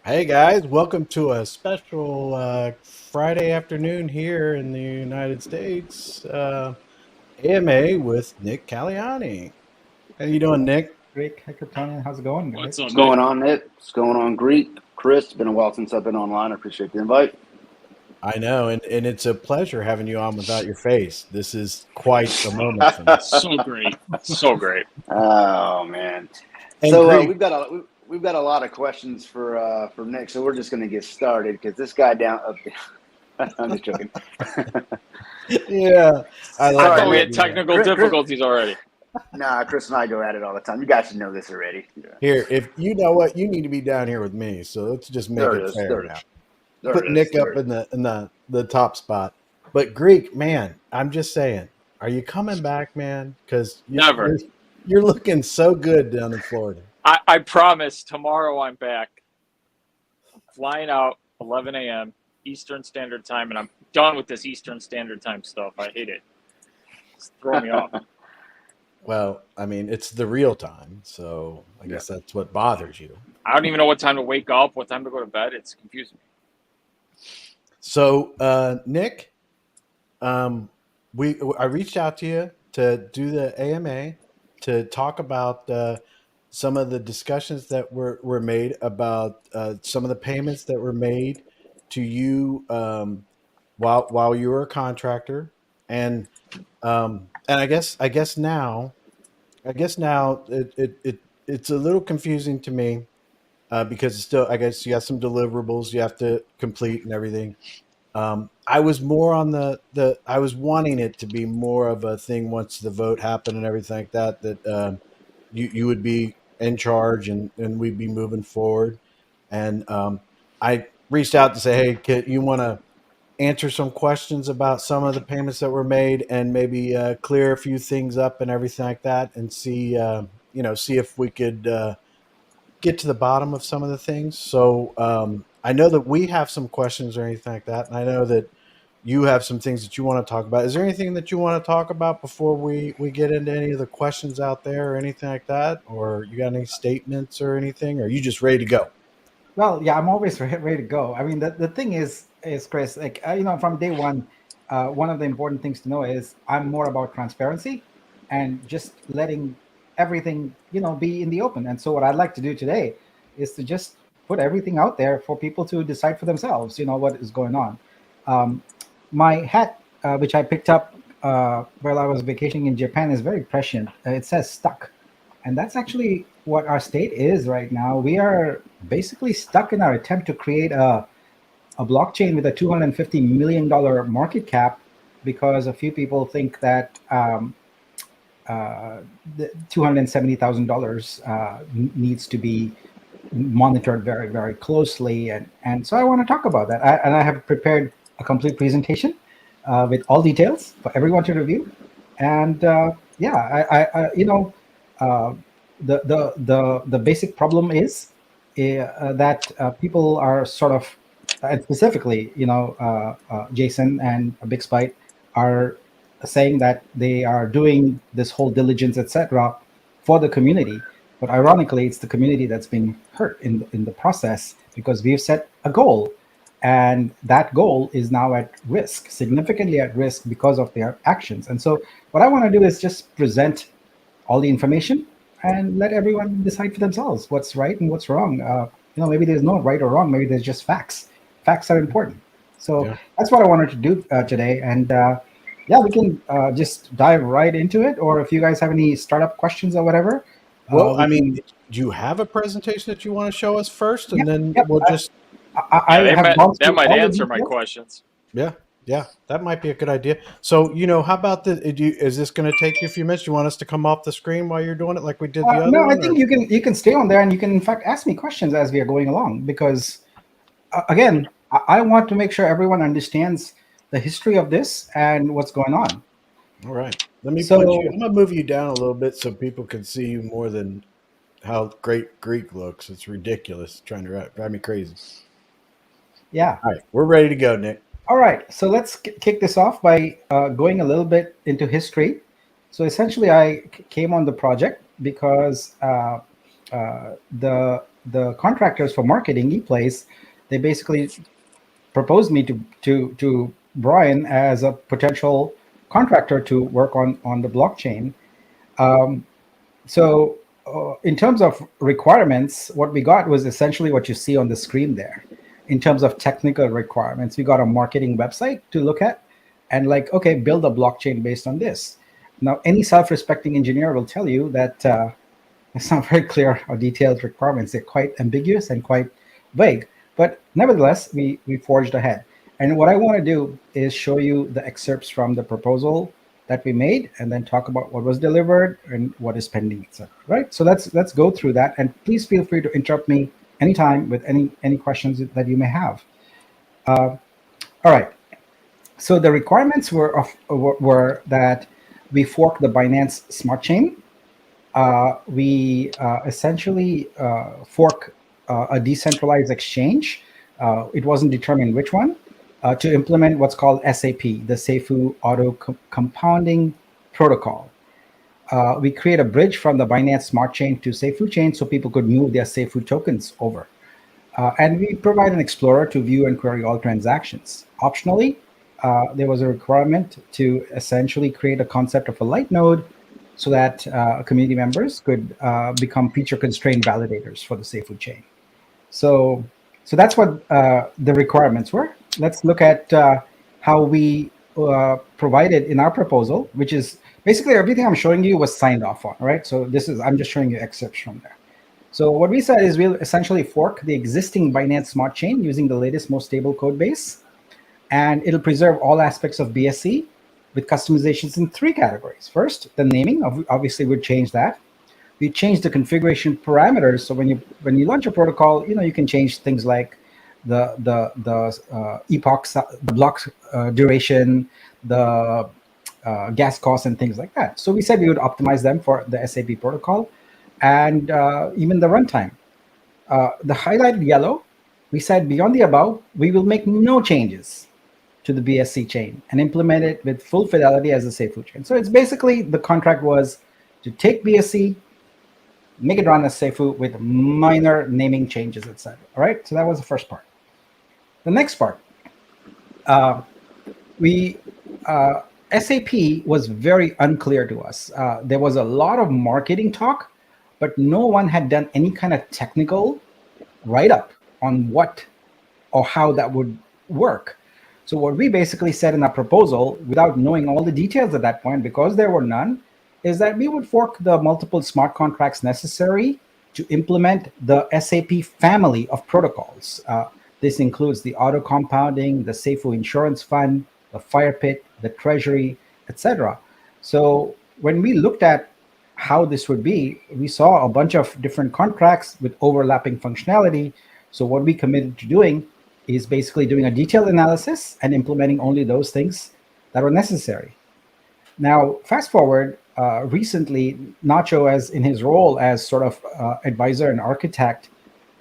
Hey guys, welcome to a special Friday afternoon here in the United States AMA with Nik Kalyani. How you doing, Nick? Great, Kryptonian. How's it going, What's guys? up, What's Nick? going on, Nick? What's going on, Greek? Chris, it's been a while since I've been online. I appreciate the invite. I know, and it's a pleasure having you on without your face. This is quite the moment for me. So great, so great. Oh man! And So Greek, we've got a lot of questions for Nick. So we're just going to get started because this guy down up there. I'm just joking. yeah, I I love Sorry, thought we it. had Nick. Yeah. technical difficulties already. Nah, Chris and I go at it all the time. You guys should know this already. Yeah. Here, if you know what, you need to be down here with me. So let's just make There it it is. fair There it now. is. There Put it is. Nick There up it in is. the top spot. But Greek, man, I'm just saying, are you coming back, man? Because Never. you're looking so good down in Florida. I promise tomorrow I'm back. I'm flying out 11 a.m. Eastern Standard Time, and I'm done with this Eastern Standard Time stuff. I hate it. It's throwing me off. Well, I mean, it's the real time, so I Yeah. guess that's what bothers you. I don't even know what time to wake up, what time to go to bed. It's confusing me. So, Nick, I reached out to you to do the AMA to talk about some of the discussions that were made about some of the payments that were made to you while you were a contractor, and I guess now it's a little confusing to me because it's still, I guess you got some deliverables you have to complete and everything. I was more on the I was wanting it to be more of a thing once the vote happened and everything like that, that you would be in charge and we'd be moving forward. And I reached out to say, hey, you want to answer some questions about some of the payments that were made and maybe clear a few things up and everything like that, and see if we could get to the bottom of some of the things. So I know that we have some questions or anything like that, and I know that you have some things that you want to talk about. Is there anything that you want to talk about before we get into any of the questions out there or anything like that? Or you got any statements or anything? Or are you just ready to go? Well, yeah, I'm always ready to go. I mean, the thing is Chris, like from day one, one of the important things to know is I'm more about transparency and just letting everything be in the open. And so, what I'd like to do today is to just put everything out there for people to decide for themselves. What is going on. Um, my hat, which I picked up while I was vacationing in Japan, is very prescient. It says stuck. And that's actually what our state is right now. We are basically stuck in our attempt to create a blockchain with a $250 million market cap because a few people think that the $270,000 needs to be monitored very, very closely. And so I want to talk about that. And I have prepared a complete presentation with all details for everyone to review. And yeah, uh, the basic problem is that people are sort of, and specifically, Jason and Big Spite are saying that they are doing this whole diligence, etc., for the community. But ironically, it's the community that's been hurt in the process because we've set a goal, and that goal is now at risk, significantly at risk because of their actions. And so, what I want to do is just present all the information and let everyone decide for themselves what's right and what's wrong. Maybe there's no right or wrong. Maybe there's just facts. Facts are important. So Yeah. that's what I wanted to do today. And yeah, we can just dive right into it. Or if you guys have any startup questions or whatever, Well, we I mean, can. do you have a presentation that you want to show us first, and Yep, then yep. we'll just I Yeah, have gone that through might all the answer my details. questions. yeah, yeah, that might be a good idea. So, how about is this going to take you a few minutes? You want us to come off the screen while you're doing it, like we did the other No, I one, or think you can stay on there and you can in fact ask me questions as we are going along because again, I want to make sure everyone understands the history of this and what's going on. all right? Let me put you. So, I'm gonna move you down a little bit so people can see you more than how great Greek looks. It's ridiculous, trying to drive me crazy. yeah. All right, we're ready to go, Nick. All right. So let's kick this off by going a little bit into history. So essentially, I came on the project because the the contractors for marketing ePlace, they basically proposed me to Brian as a potential contractor to work on the blockchain. So in terms of requirements, what we got was essentially what you see on the screen there. In terms of technical requirements, we got a marketing website to look at and like, okay, build a blockchain based on this. Now, any self-respecting engineer will tell you that it's not very clear or detailed requirements. They're quite ambiguous and quite vague. But nevertheless, we forged ahead. And what I want to do is show you the excerpts from the proposal that we made, and then talk about what was delivered and what is pending, etc. Right? So let's go through that, and please feel free to interrupt me anytime with any questions that you may have. All right. So the requirements were that we fork the Binance Smart Chain. We essentially fork a decentralized exchange. It wasn't determined which one. To implement what's called SAP, the Seifu Auto Compounding Protocol. We create a bridge from the Binance Smart Chain to Seifu Chain so people could move their Seifu tokens over. And we provide an explorer to view and query all transactions. Optionally, there was a requirement to essentially create a concept of a light node so that community members could become feature-constrained validators for the Seifu chain. So that's what the requirements were. Let's look at how we provided in our proposal, which is basically everything I'm showing you was signed off on, right? So I'm just showing you excerpts from there. So what we said is we'll essentially fork the existing Binance Smart Chain using the latest, most stable code base, and it'll preserve all aspects of BSC with customizations in 3 categories. First, the naming, obviously we'd change that. We change the configuration parameters. So when you launch a protocol, you can change things like the epoch, the block duration, the gas costs, and things like that. So we said we would optimize them for the SAP protocol, and even the runtime. The highlighted yellow, we said beyond the above, we will make no changes to the BSC chain and implement it with full fidelity as a Seifu chain. So it's basically, the contract was to take BSC, make it run as Seifu with minor naming changes, etc. All right, so that was the first part. The next part, SAP was very unclear to us. There was a lot of marketing talk, but no one had done any kind of technical write-up on what or how that would work. So what we basically said in our proposal, without knowing all the details at that point, because there were none, is that we would fork the multiple smart contracts necessary to implement the SAP family of protocols. This includes the auto compounding, the Seifu insurance fund, the fire pit, the treasury, etc. So when we looked at how this would be, we saw a bunch of different contracts with overlapping functionality. So what we committed to doing is basically doing a detailed analysis and implementing only those things that were necessary. Now, fast forward, recently, Nacho, as in his role as sort of advisor and architect,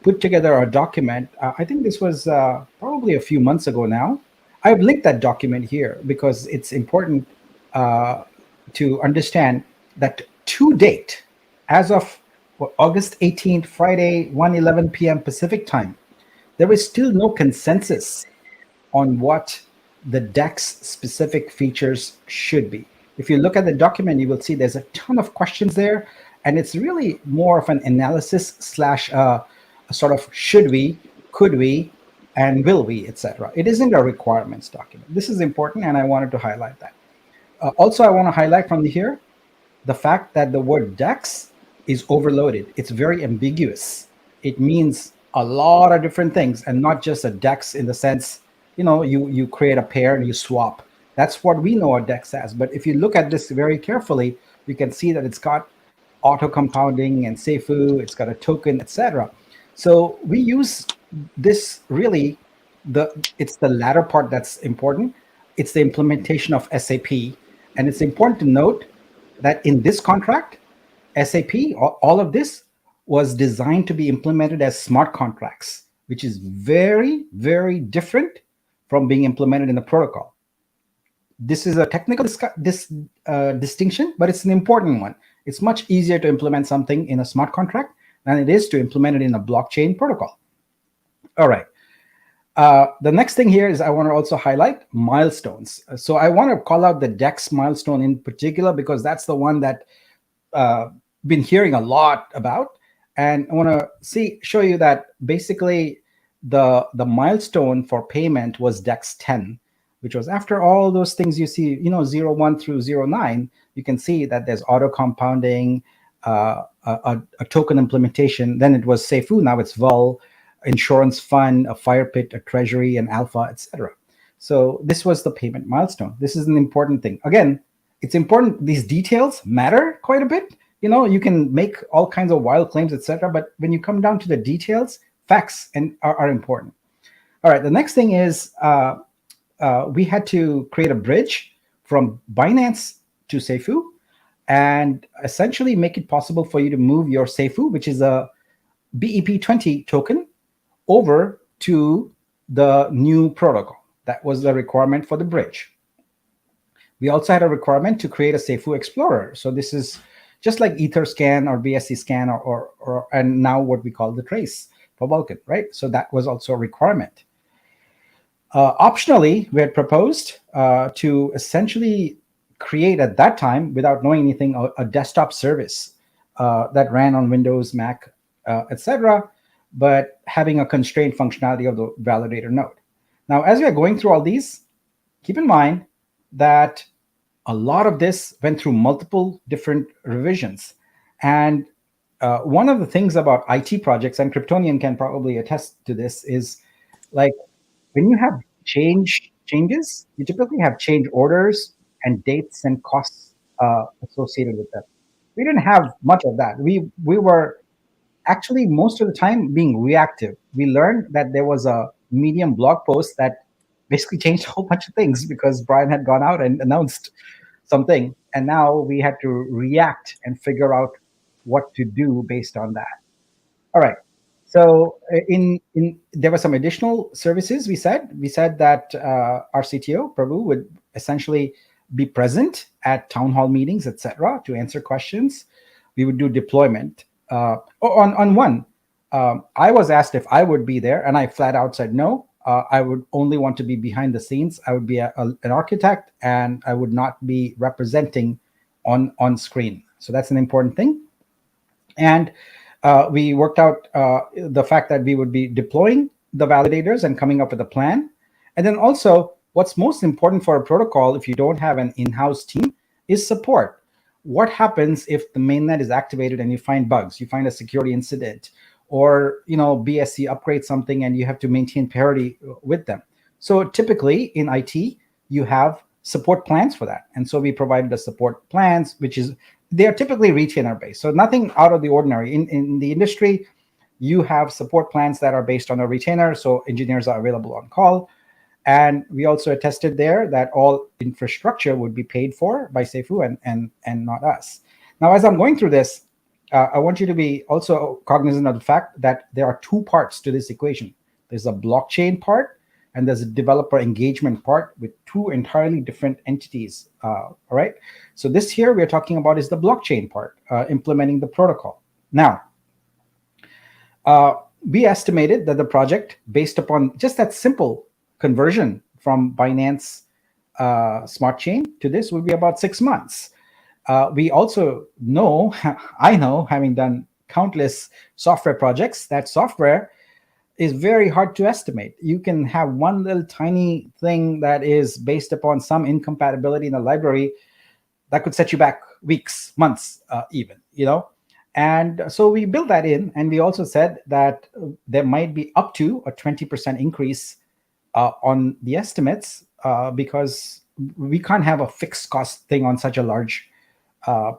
put together a document. I think this was probably a few months ago now. I've linked that document here because it's important to understand that to date, as of August 18th, Friday, 1:11 p.m. Pacific time, there is still no consensus on what the DEX specific features should be. If you look at the document, you will see there's a ton of questions there, and it's really more of an analysis slash a sort of should we, could we, and will we, etc. It isn't a requirements document. This is important, and I wanted to highlight that. Also, I want to highlight from here the fact that the word DEX is overloaded. It's very ambiguous. It means a lot of different things, and not just a DEX in the sense, you create a pair and you swap. That's what we know a DEX as. But if you look at this very carefully, you can see that it's got auto compounding and Seifu, it's got a token, etc. So we use this really, it's the latter part that's important. It's the implementation of SAP. And it's important to note that in this contract, SAP, all of this was designed to be implemented as smart contracts, which is very, very different from being implemented in the protocol. This is a technical distinction, but it's an important one. It's much easier to implement something in a smart contract than it is to implement it in a blockchain protocol. All right. The next thing here is I want to also highlight milestones. So I want to call out the DEX milestone in particular because that's the one that been hearing a lot about. And I want to show you that basically the milestone for payment was DEX 10, which was after all those things you see, 01 through 09, you can see that there's auto compounding, a token implementation. Then it was Seifu, now it's Vul, insurance fund, a fire pit, a treasury, an alpha, etc. So this was the payment milestone. This is an important thing. Again, it's important. These details matter quite a bit. You can make all kinds of wild claims, etc. But when you come down to the details, facts are important. All right. The next thing is we had to create a bridge from Binance to Seifu and essentially make it possible for you to move your Seifu, which is a BEP20 token, over to the new protocol. That was the requirement for the bridge. We also had a requirement to create a Seifu Explorer. So this is just like Etherscan or BSC Scan or and now what we call the trace for Vulcan, right? So that was also a requirement. Optionally, we had proposed to essentially create at that time, without knowing anything, a desktop service that ran on Windows, Mac, etc., but having a constrained functionality of the validator node. Now, as we are going through all these, keep in mind that a lot of this went through multiple different revisions. And one of the things about IT projects, and Kryptonian can probably attest to this, is like when you have changes, you typically have change orders and dates and costs associated with them. We didn't have much of that. We were actually most of the time being reactive. We learned that there was a Medium blog post that basically changed a whole bunch of things because Brian had gone out and announced something, and now we had to react and figure out what to do based on that. All right. So there were some additional services. We said that our CTO Prabhu would essentially be present at town hall meetings, etc., to answer questions. We would do deployment. On one, I was asked if I would be there, and I flat out said no. I would only want to be behind the scenes. I would be an architect, and I would not be representing on screen. So that's an important thing. And we worked out the fact that we would be deploying the validators and coming up with a plan. And then also, what's most important for a protocol, if you don't have an in-house team, is support. What happens if the mainnet is activated and you find bugs, you find a security incident, or BSC upgrades something and you have to maintain parity with them? So typically in IT, you have support plans for that. And so we provided the support plans, they are typically retainer based. So nothing out of the ordinary. In the industry, you have support plans that are based on a retainer, so engineers are available on call. And we also attested there that all infrastructure would be paid for by Seifu and not us. Now, as I'm going through this, I want you to be also cognizant of the fact that there are two parts to this equation. There's a blockchain part, and there's a developer engagement part with two entirely different entities. All right. So this here we're talking about is the blockchain part, implementing the protocol. Now, we estimated that the project, based upon just that simple conversion from Binance Smart Chain to this, would be about 6 months. We also know, I know, having done countless software projects, that software is very hard to estimate. You can have one little tiny thing that is based upon some incompatibility in the library that could set you back weeks, months, even, And so we built that in, and we also said that there might be up to a 20% increase on the estimates because we can't have a fixed cost thing on such a large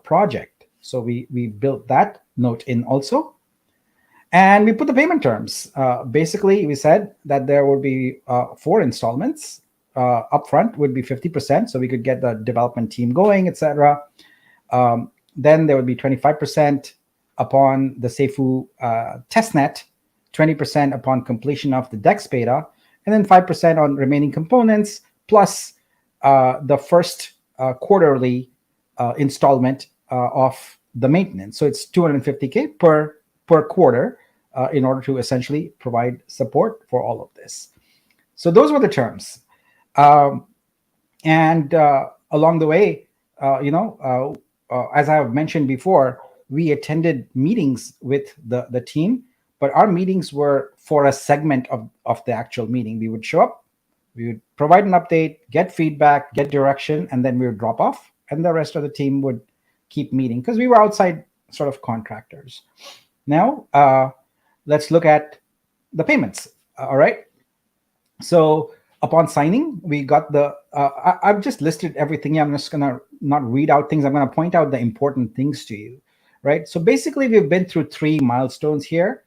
project. So we built that note in also. And we put the payment terms. Basically, we said that there would be 4 installments. Upfront would be 50%, so we could get the development team going, etc. Then there would be 25% upon the Seifu testnet, 20% upon completion of the DEX beta, and then 5% on remaining components, plus the first quarterly installment of the maintenance. So it's $250K per per quarter in order to essentially provide support for all of this. So those were the terms. And along the way, as I've mentioned before, we attended meetings with the team, but our meetings were for a segment of the actual meeting. We would show up, we would provide an update, get feedback, get direction, and then we would drop off, and the rest of the team would keep meeting because we were outside sort of contractors. Now, let's look at the payments. All right. So upon signing, we got I've just listed everything. I'm just going to not read out things. I'm going to point out the important things to you, right? So basically, we've been through 3 milestones here.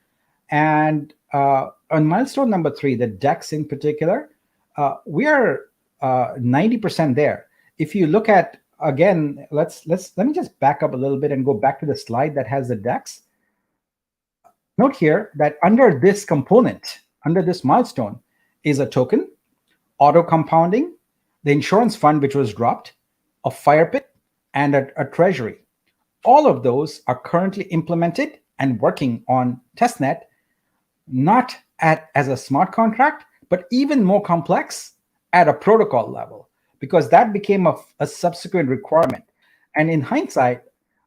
And on milestone number 3, the DEX in particular, we are 90% there. If you look at, again, let me just back up a little bit and go back to the slide that has the DEX. Note here that under this component, under this milestone, is a token, auto compounding, the insurance fund, which was dropped, a fire pit, and a treasury. All of those are currently implemented and working on testnet, not as a smart contract, but even more complex at a protocol level, because that became a subsequent requirement. And in hindsight,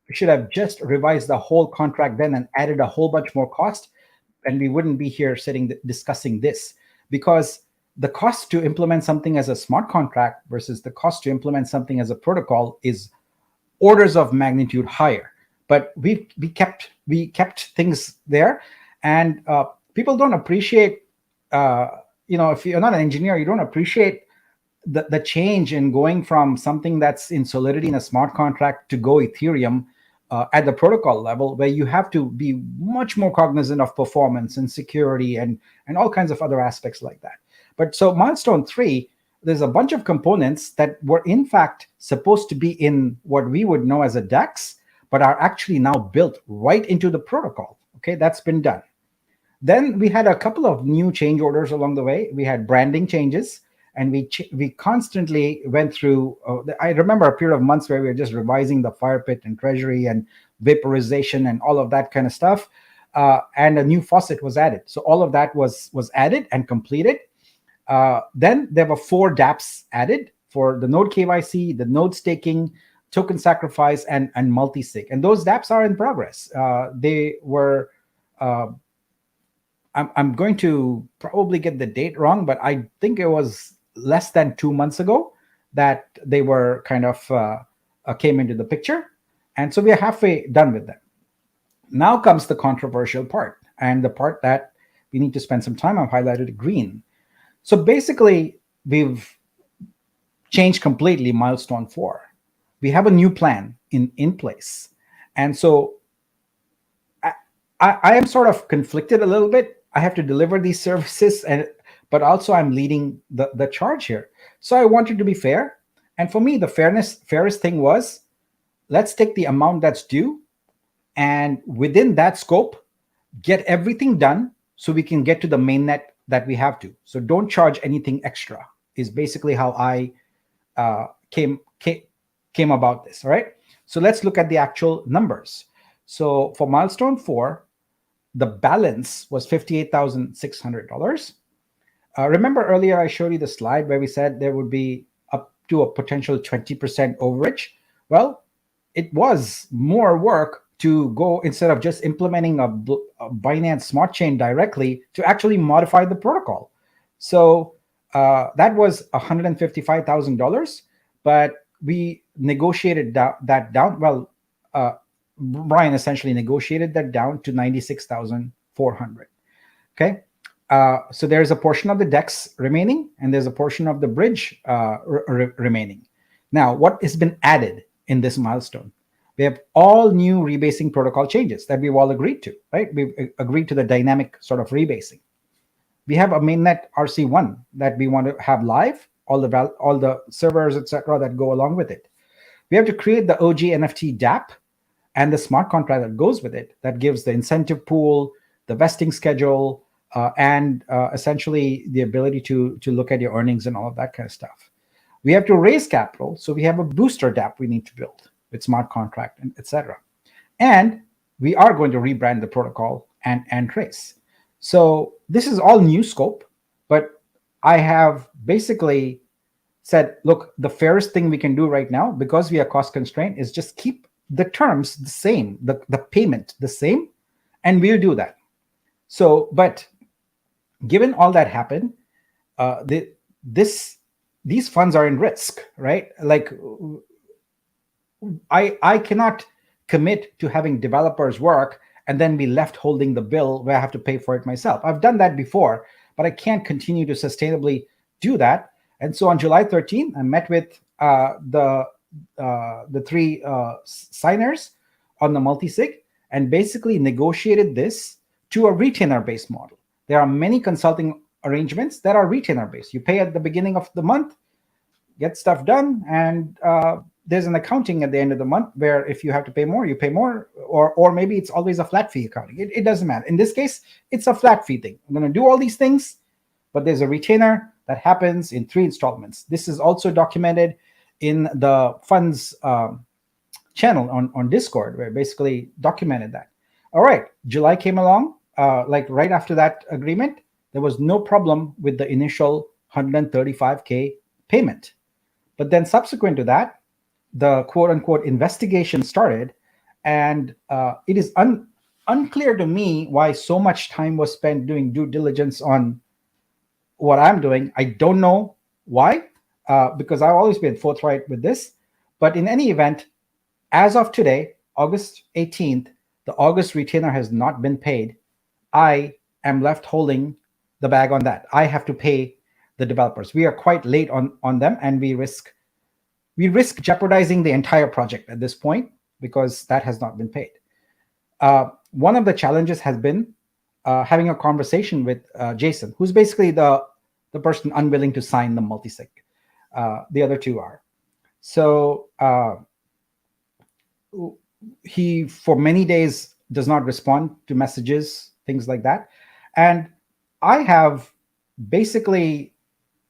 we should have just revised the whole contract then and added a whole bunch more cost, and we wouldn't be here sitting discussing this, because the cost to implement something as a smart contract versus the cost to implement something as a protocol is orders of magnitude higher. But we kept things there, and people don't appreciate. If you're not an engineer, you don't appreciate the change in going from something that's in Solidity in a smart contract to go Ethereum at the protocol level, where you have to be much more cognizant of performance and security and all kinds of other aspects like that. But so milestone 3, there's a bunch of components that were in fact supposed to be in what we would know as a DEX, but are actually now built right into the protocol. Okay, that's been done. Then we had a couple of new change orders along the way. We had branding changes, and we constantly went through. I remember a period of months where we were just revising the fire pit and treasury and vaporization and all of that kind of stuff. And a new faucet was added. So all of that was added and completed. Then there were 4 dApps added for the node KYC, the node staking, token sacrifice, and multi-sig. And those dApps are in progress. They were. I'm going to probably get the date wrong, but I think it was less than 2 months ago that they were kind of came into the picture. And so we are halfway done with them. Now comes the controversial part, and the part that we need to spend some time. I've highlighted green. So basically, we've changed completely milestone 4. We have a new plan in place. And so I am sort of conflicted a little bit. I have to deliver these services, but also I'm leading the charge here. So I wanted to be fair. And for me, the fairest thing was, let's take the amount that's due, and within that scope, get everything done so we can get to the mainnet that we have to. So don't charge anything extra, is basically how I came about this. All right. So let's look at the actual numbers. So for milestone 4, the balance was $58,600. Remember earlier I showed you the slide where we said there would be up to a potential 20% overage. Well, it was more work to go, instead of just implementing a Binance Smart Chain directly, to actually modify the protocol. So that was $155,000, but we negotiated that down. Well, Brian essentially negotiated that down to $96,400. Okay, so there's a portion of the DEX remaining, and there's a portion of the bridge remaining. Now, what has been added in this milestone? We have all new rebasing protocol changes that we've all agreed to, right? We've agreed to the dynamic sort of rebasing. We have a mainnet RC1 that we want to have live, all the servers, etc., that go along with it. We have to create the OG NFT dApp and the smart contract that goes with it, that gives the incentive pool, the vesting schedule, and essentially the ability to look at your earnings and all of that kind of stuff. We have to raise capital, so we have a booster dApp we need to build with smart contract, and etc. And we are going to rebrand the protocol and trace. So this is all new scope, but I have basically said, look, the fairest thing we can do right now, because we are cost constrained, is just keep the terms the same, the payment the same, and we'll do that. So, but given all that happened, these funds are in risk, right? Like, I cannot commit to having developers work and then be left holding the bill where I have to pay for it myself. I've done that before, but I can't continue to sustainably do that. And so on July 13th, I met with the three signers on the multi-sig and basically negotiated this to a retainer-based model. There are many consulting arrangements that are retainer-based. You pay at the beginning of the month, get stuff done, and there's an accounting at the end of the month where if you have to pay more, you pay more, or maybe it's always a flat fee accounting. It doesn't matter. In this case, it's a flat fee thing. I'm going to do all these things, but there's a retainer that happens in 3 installments. This is also documented in the funds channel on Discord, where basically documented that. All right, July came along, like right after that agreement, there was no problem with the initial 135K payment. But then subsequent to that, the quote unquote investigation started, and it is unclear to me why so much time was spent doing due diligence on what I'm doing. I don't know why, because I've always been forthright with this. But in any event, as of today, August 18th, the August retainer has not been paid. I am left holding the bag on that. I have to pay the developers. We are quite late on them, and we risk jeopardizing the entire project at this point because that has not been paid. One of the challenges has been having a conversation with Jason, who's basically the person unwilling to sign the multisig. The other two are. So he, for many days, does not respond to messages, things like that. And I have basically,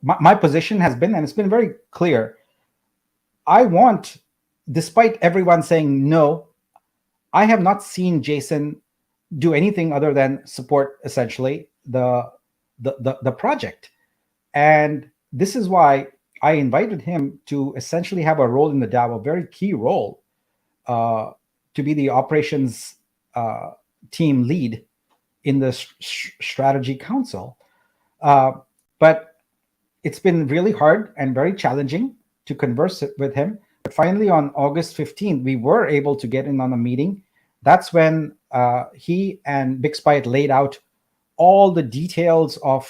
my position has been, and it's been very clear, I want, despite everyone saying no, I have not seen Jason do anything other than support essentially the project. And this is why I invited him to essentially have a role in the DAO, a very key role, to be the operations team lead in the strategy council. But it's been really hard and very challenging to converse with him. But finally, on August 15th, we were able to get in on a meeting. That's when he and Big Spite laid out all the details of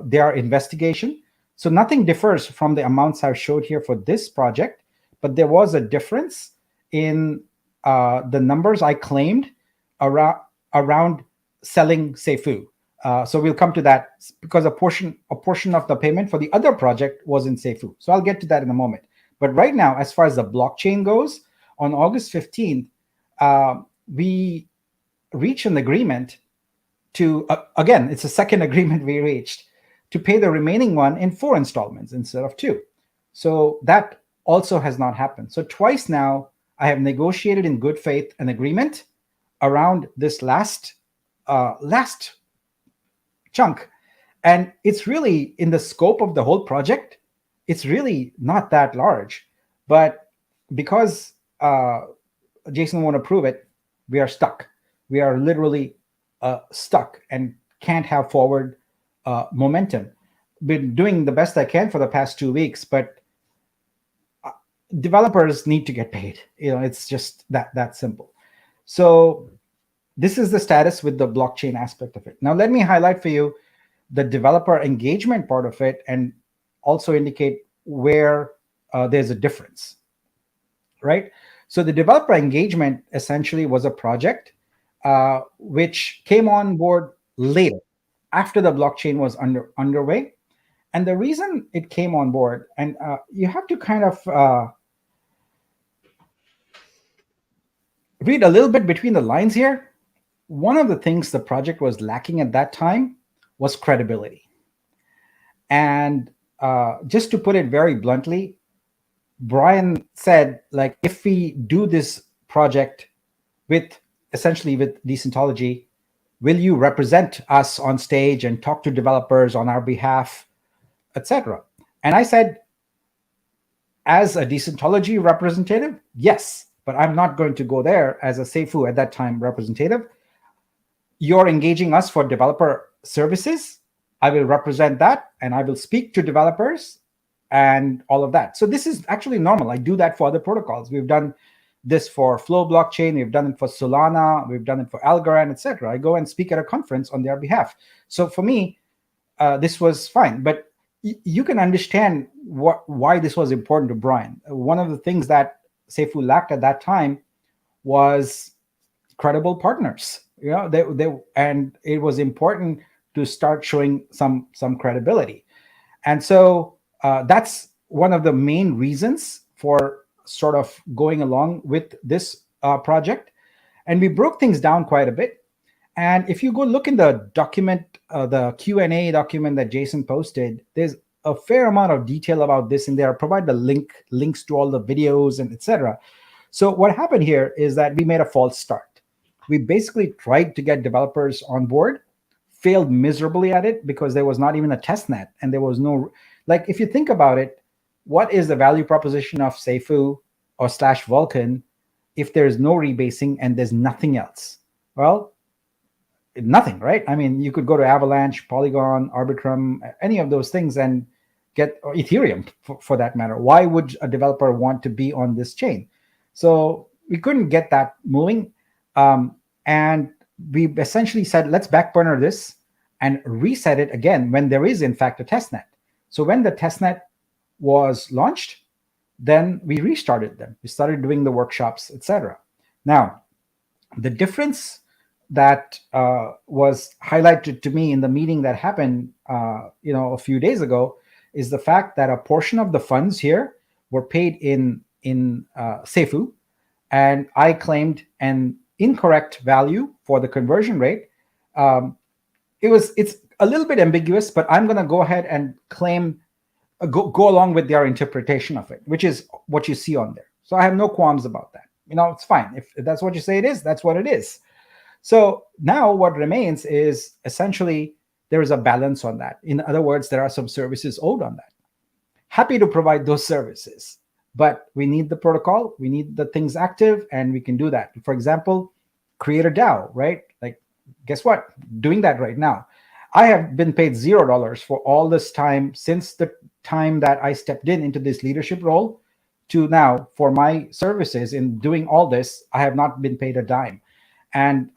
their investigation. So nothing differs from the amounts I've showed here for this project, but there was a difference in the numbers I claimed around selling Seifu. So we'll come to that because a portion of the payment for the other project was in Seifu. So I'll get to that in a moment. But right now, as far as the blockchain goes, on August 15th, we reached an agreement to, again, it's a second agreement we reached, to pay the remaining one in 4 installments instead of 2. So that also has not happened. So twice now, I have negotiated in good faith an agreement around this last chunk. And it's really, in the scope of the whole project, it's really not that large. But because Jason won't approve it, we are stuck. We are literally stuck and can't have forward momentum. Been doing the best I can for the past 2 weeks, but developers need to get paid. It's just that simple. So this is the status with the blockchain aspect of it. Now, let me highlight for you the developer engagement part of it and also indicate where there's a difference, right? So the developer engagement essentially was a project which came on board later, after the blockchain was underway. And the reason it came on board, and you have to kind of read a little bit between the lines here. One of the things the project was lacking at that time was credibility. And just to put it very bluntly, Brian said, like, if we do this project with essentially with Decentology, will you represent us on stage and talk to developers on our behalf, etc.? And I said, as a Decentology representative, yes, but I'm not going to go there as a Seifu at that time representative. You're engaging us for developer services. I will represent that, and I will speak to developers and all of that. So this is actually normal. I do that for other protocols. We've done this for Flow blockchain. We've done it for Solana. We've done it for Algorand, etc. I go and speak at a conference on their behalf. So for me, this was fine. But you can understand why this was important to Brian. One of the things that Seifu lacked at that time was credible partners. And it was important to start showing some credibility. And so that's one of the main reasons for sort of going along with this project. And we broke things down quite a bit. And if you go look in the document, the Q&A document that Jason posted, there's a fair amount of detail about this in there. I provide the links to all the videos and etc. So what happened here is that we made a false start. We basically tried to get developers on board, failed miserably at it because there was not even a test net, and there was no, like, if you think about it, what is the value proposition of Seifu or / Vulcan if there's no rebasing and there's nothing else? Well, nothing, right? I mean, you could go to Avalanche, Polygon, Arbitrum, any of those things and get, or Ethereum for that matter. Why would a developer want to be on this chain? So we couldn't get that moving. And we essentially said, let's backburner this and reset it again when there is, in fact, a testnet. So when the testnet was launched, then we restarted them. We started doing the workshops, etc. Now, the difference that was highlighted to me in the meeting that happened, a few days ago, is the fact that a portion of the funds here were paid in Seifu, and I claimed an incorrect value for the conversion rate. It's a little bit ambiguous, but I'm going to go ahead and claim go along with their interpretation of it, which is what you see on there. So I have no qualms about that. It's fine. If that's what you say it is, that's what it is. So now what remains is essentially there is a balance on that. In other words, there are some services owed on that. Happy to provide those services, but we need the protocol, we need the things active, and we can do that. For example, create a DAO, right? Like, guess what? Doing that right now. I have been paid $0 for all this time since the time that I stepped into this leadership role to now for my services in doing all this. I have not been paid a dime. And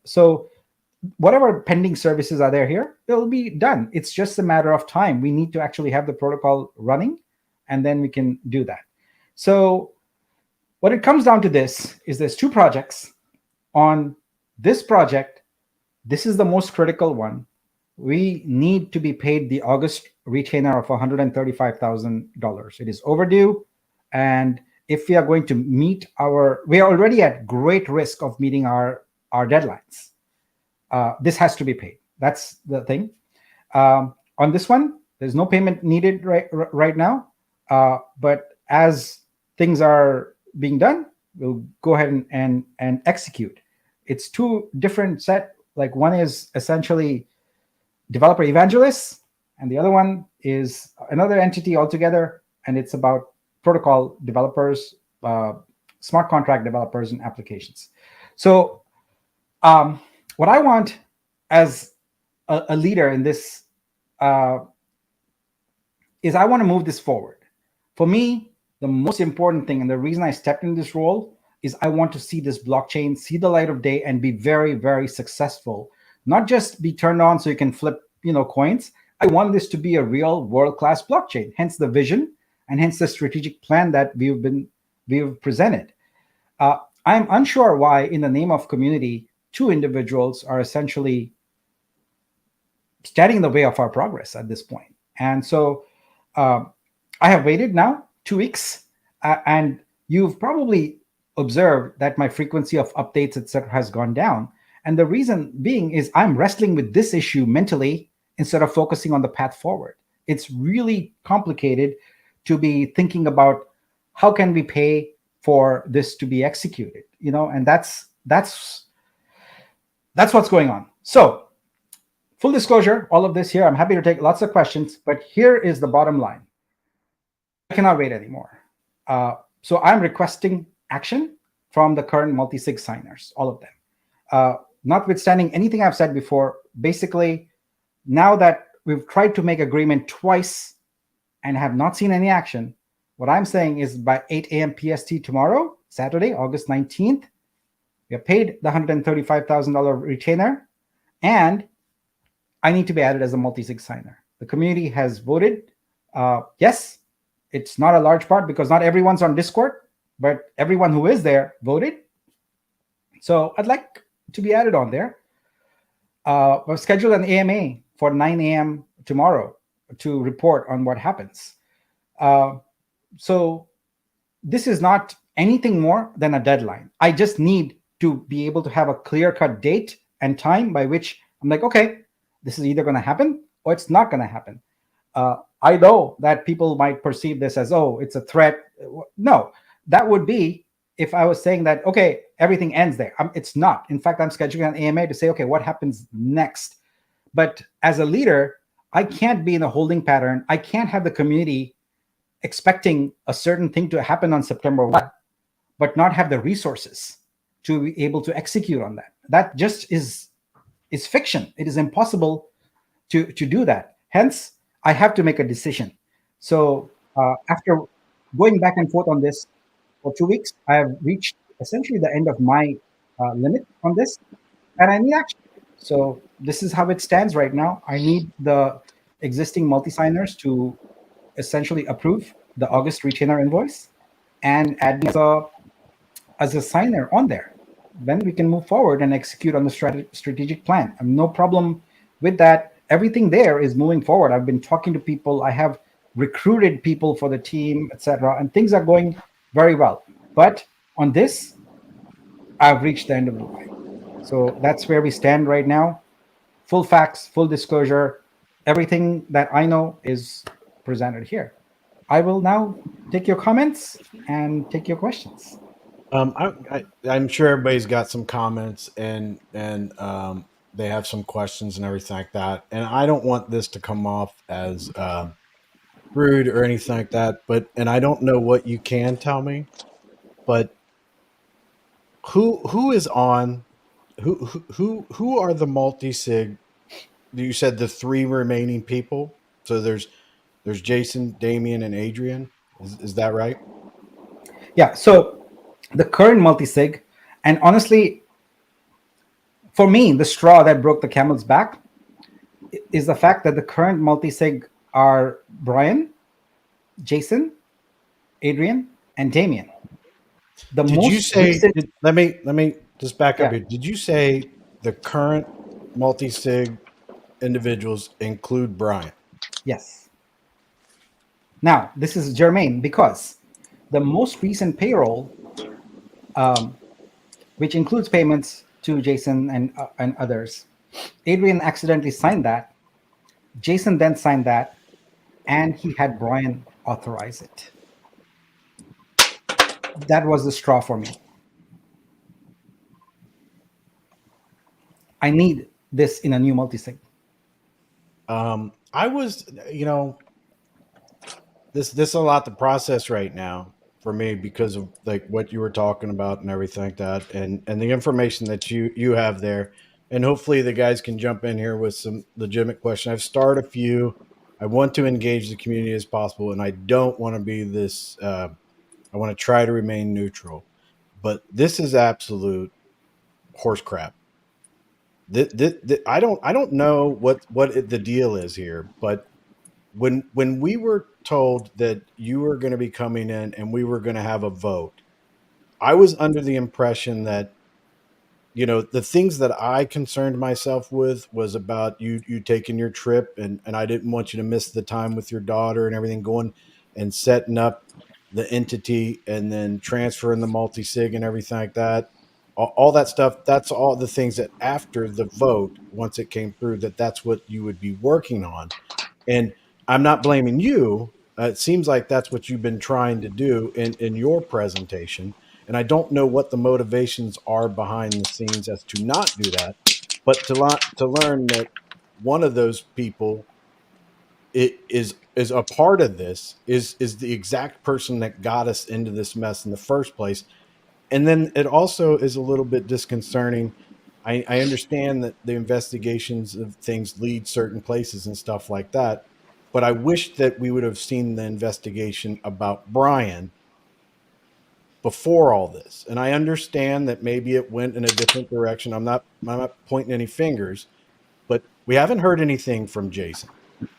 so whatever pending services are there here, they'll be done. It's just a matter of time. We need to actually have the protocol running, and then we can do that. So what it comes down to this is there's two projects. On this project, this is the most critical one. We need to be paid the August retainer of $135,000. It is overdue. And if we are going to meet we are already at great risk of meeting our deadlines. This has to be paid. That's the thing. On this one, there's no payment needed right now. But as things are being done, we'll go ahead and execute. It's two different set. Like, one is essentially developer evangelists, and the other one is another entity altogether, and it's about protocol developers, smart contract developers, and applications. So what I want as a leader in this is I want to move this forward. For me, the most important thing, and the reason I stepped in this role, is I want to see this blockchain see the light of day and be very, very successful. Not just be turned on so you can flip, coins. I want this to be a real world-class blockchain. Hence the vision, and hence the strategic plan that we've presented. I'm unsure why, in the name of community, two individuals are essentially standing in the way of our progress at this point. And so I have waited now 2 weeks, and you've probably observed that my frequency of updates, etc., has gone down. And the reason being is I'm wrestling with this issue mentally instead of focusing on the path forward. It's really complicated to be thinking about how can we pay for this to be executed, and that's that's what's going on. So full disclosure, all of this here, I'm happy to take lots of questions, but here is the bottom line. I cannot wait anymore. So I'm requesting action from the current multi-sig signers, all of them. Notwithstanding anything I've said before, basically, now that we've tried to make agreement twice and have not seen any action, what I'm saying is by 8 a.m. PST tomorrow, Saturday, August 19th, we have paid the $135,000 retainer, and I need to be added as a multi-sig signer. The community has voted. Yes, it's not a large part because not everyone's on Discord, but everyone who is there voted. So I'd like to be added on there. We've scheduled an AMA for 9 a.m. tomorrow to report on what happens. So this is not anything more than a deadline. I just need to be able to have a clear-cut date and time by which I'm like, okay, this is either going to happen or it's not going to happen. I know that people might perceive this as, oh, it's a threat. No, that would be if I was saying that, okay, everything ends there. It's not. In fact, I'm scheduling an AMA to say, okay, what happens next? But as a leader, I can't be in a holding pattern. I can't have the community expecting a certain thing to happen on September 1, but not have the resources to be able to execute on that. That just is fiction. It is impossible to do that. Hence, I have to make a decision. So after going back and forth on this for 2 weeks, I have reached essentially the end of my limit on this, and I need action. So this is how it stands right now. I need the existing multi-signers to essentially approve the August retainer invoice and add me as a signer on there. Then we can move forward and execute on the strategic plan. I have no problem with that. Everything there is moving forward. I've been talking to people. I have recruited people for the team, etc., and things are going very well. But on this, I've reached the end of the line. So that's where we stand right now. Full facts, full disclosure. Everything that I know is presented here. I will now take your comments and take your questions. I'm sure everybody's got some comments and they have some questions and everything like that. And I don't want this to come off as rude or anything like that. And I don't know what you can tell me, but who is on? Who are the multi-sig? You said the three remaining people. So there's Jason, Damien, and Adrian. Is that right? Yeah. So the current multi-sig, and honestly, for me, the straw that broke the camel's back is the fact that the current multi-sig are Brian, Jason, Adrian, and Damien. Did you say? Let me just back up here. Did you say the current multi-sig individuals include Brian? Yes. Now, this is germane because the most recent payroll, which includes payments to Jason and others, Adrian accidentally signed that. Jason then signed that, and he had Brian authorize it. That was the straw for me. I need this in a new multi-sig. I was, this is a lot to process right now for me because of like what you were talking about and everything like that, and the information that you have there, and hopefully the guys can jump in here with some legitimate questions. I've started a few. I want to engage the community as possible, and I don't want to be this. I want to try to remain neutral, but this is absolute horse crap. I don't know what the deal is here, but when we were told that you were going to be coming in and we were going to have a vote, I was under the impression that, the things that I concerned myself with was about you taking your trip, and I didn't want you to miss the time with your daughter and everything, going and setting up the entity and then transferring the multi-sig and everything like that. All that stuff, that's all the things that after the vote, once it came through, that's what you would be working on. And I'm not blaming you. It seems like that's what you've been trying to do in your presentation. And I don't know what the motivations are behind the scenes as to not do that. But to learn that one of those people is a part of this, is the exact person that got us into this mess in the first place. And then it also is a little bit disconcerting. I understand that the investigations of things lead certain places and stuff like that, but I wish that we would have seen the investigation about Brian before all this. And I understand that maybe it went in a different direction. I'm not pointing any fingers, but we haven't heard anything from Jason.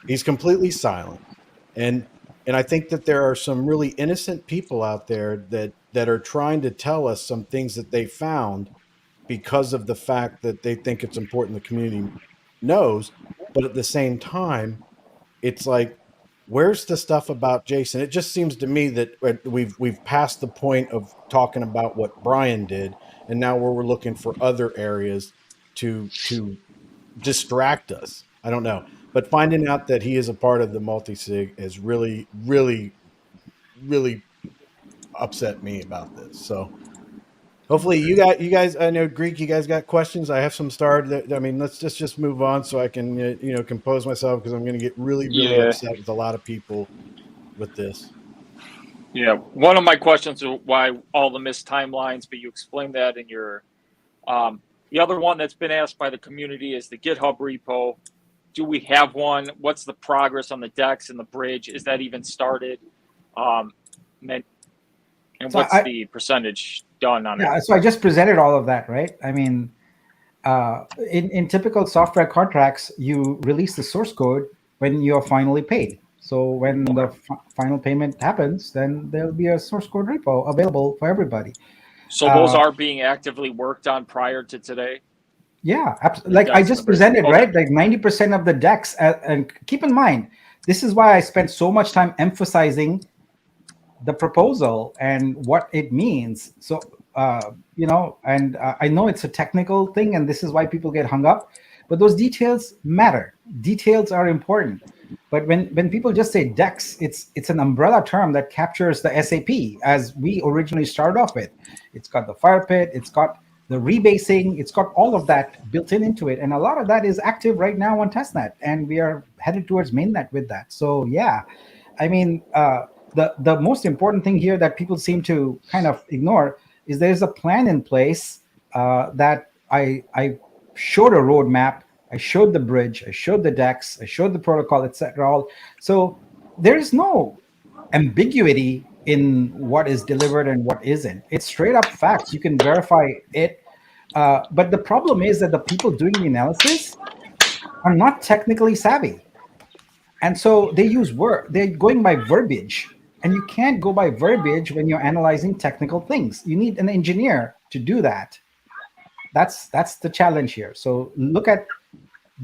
He's completely silent. And and I think that there are some really innocent people out there that are trying to tell us some things that they found because of the fact that they think it's important the community knows. But at the same time, it's like, where's the stuff about Jason? It just seems to me that we've passed the point of talking about what Brian did, and now we're looking for other areas to distract us. I don't know, but finding out that he is a part of the multi-sig has really, really, really upset me about this. So hopefully you guys, I know Greek, you guys got questions. I have some started. I mean, let's just move on so I can, compose myself, because I'm going to get really, really Yeah. upset with a lot of people with this. Yeah, one of my questions is why all the missed timelines, but you explained that in your. The other one that's been asked by the community is the GitHub repo. Do we have one? What's the progress on the decks and the bridge? Is that even started? And what's the percentage done on it? Yeah, so I just presented all of that, right? I mean, in typical software contracts, you release the source code when you're finally paid. So when the final payment happens, then there'll be a source code repo available for everybody. So those are being actively worked on prior to today? Yeah, like I just presented, right? Like 90% of the decks, and keep in mind, this is why I spent so much time emphasizing the proposal and what it means. So, and I know it's a technical thing, and this is why people get hung up, but those details matter. Details are important. But when people just say DEX, it's an umbrella term that captures the SAP as we originally started off with. It's got the fire pit, it's got the rebasing, it's got all of that built into it. And a lot of that is active right now on testnet, and we are headed towards mainnet with that. So yeah, I mean, the most important thing here that people seem to kind of ignore is there's a plan in place that I showed a roadmap, I showed the bridge, I showed the DEX, I showed the protocol, etc. So there is no ambiguity in what is delivered and what isn't. It's straight up facts. You can verify it. But the problem is that the people doing the analysis are not technically savvy. And so they use they're going by verbiage. And you can't go by verbiage when you're analyzing technical things. You need an engineer to do that. That's the challenge here. So look at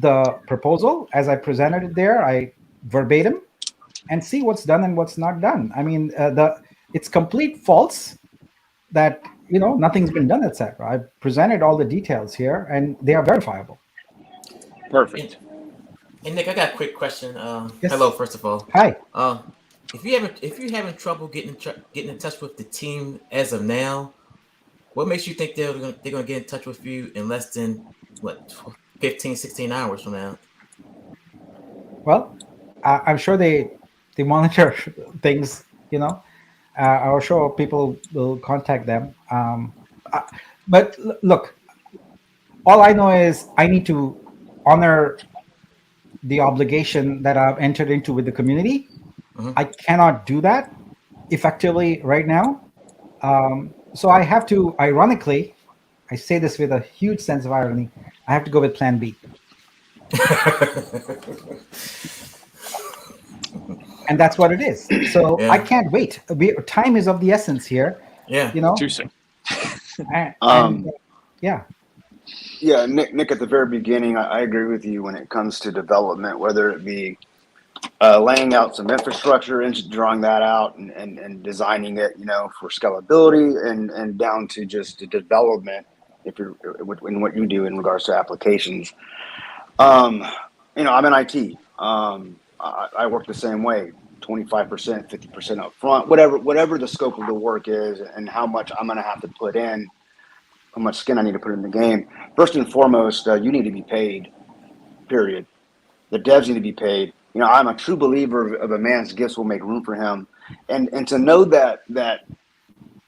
the proposal as I presented it there, I verbatim, and see what's done and what's not done. I mean, it's complete false that nothing's been done, etc. I presented all the details here, and they are verifiable. Perfect. And Nick, I got a quick question. Yes. Hello, first of all. Hi. If you're having trouble getting in touch with the team as of now, what makes you think they're gonna get in touch with you in less than 15, 16 hours from now? Well, I'm sure they monitor things. I'm sure people will contact them. But look, all I know is I need to honor the obligation that I've entered into with the community. Mm-hmm. I cannot do that effectively right now. So I have to, ironically, I say this with a huge sense of irony, I have to go with plan B. And that's what it is. So yeah. I can't wait. Time is of the essence here. Yeah. Too soon. Yeah. Yeah, Nick, at the very beginning, I agree with you when it comes to development, whether it be laying out some infrastructure and drawing that out and designing it, for scalability and down to just the development, if you're in what you do in regards to applications. I'm in IT. I work the same way, 25%, 50% up front, whatever the scope of the work is and how much I'm going to have to put in. much skin I need to put in the game. First and foremost, you need to be paid. Period. The devs need to be paid. You know, I'm a true believer of a man's gifts will make room for him, and to know that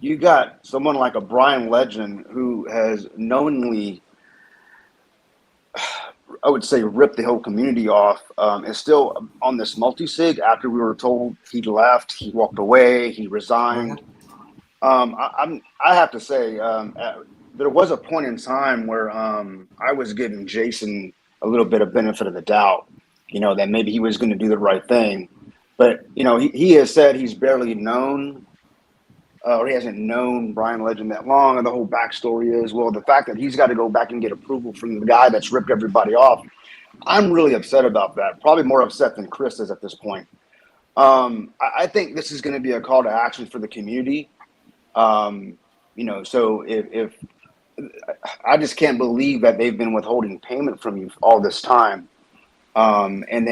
you got someone like a Brian Legend who has knowingly, I would say, ripped the whole community off, is still on this multi-sig after we were told he left, he walked away, he resigned. I have to say, there was a point in time where I was giving Jason a little bit of benefit of the doubt, you know, that maybe he was going to do the right thing. But, you know, he has said he's barely known, or he hasn't known Brian Legend that long. And the whole backstory is, well, the fact that he's got to go back and get approval from the guy that's ripped everybody off. I'm really upset about that. Probably more upset than Chris is at this point. I think this is going to be a call to action for the community. You know, so if I just can't believe that they've been withholding payment from you all this time, and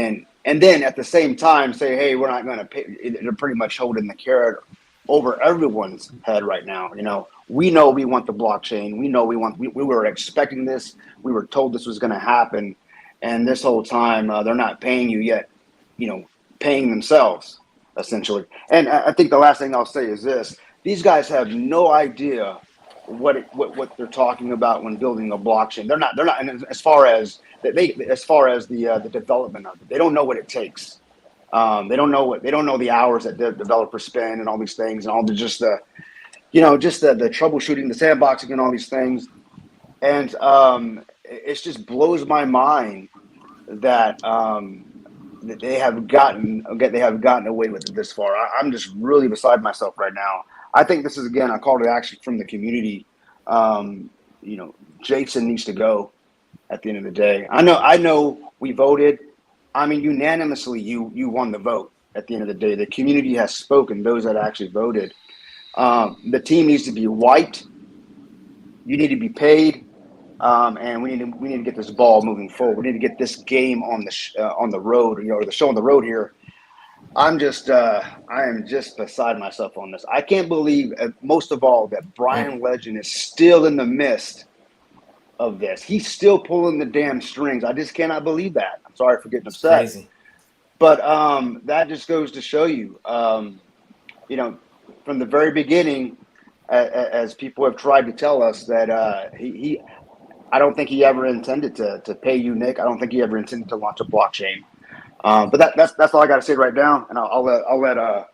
then at the same time say, hey, we're not going to pay. They're pretty much holding the carrot over everyone's head right now. You know we want the blockchain. We were expecting this. We were told this was going to happen, and this whole time they're not paying you yet. You know, paying themselves essentially. And I think the last thing I'll say is this. These guys have no idea what they're talking about when building a blockchain. They're not. And as far as the development of it, they don't know what it takes. They don't know the hours that the developers spend and all these things and all the the troubleshooting, the sandboxing, and all these things. And it just blows my mind that that they have gotten away with it this far. I'm just really beside myself right now. I think this is, again, a call to action from the community. You know, Jason needs to go at the end of the day. I know we voted. I mean, unanimously, you won the vote at the end of the day. The community has spoken, those that actually voted. The team needs to be wiped. You need to be paid. And we need to get this ball moving forward. We need to get this game on the road, you know, or the show on the road here. I am just beside myself on this. I can't believe, most of all, that Brian Legend is still in the midst of this. He's still pulling the damn strings. I just cannot believe that. I'm sorry for getting upset. Crazy. But that just goes to show you, you know, from the very beginning, as people have tried to tell us that I don't think he ever intended to pay you, Nick. I don't think he ever intended to launch a blockchain. But that's all I got to say right now, and I'll let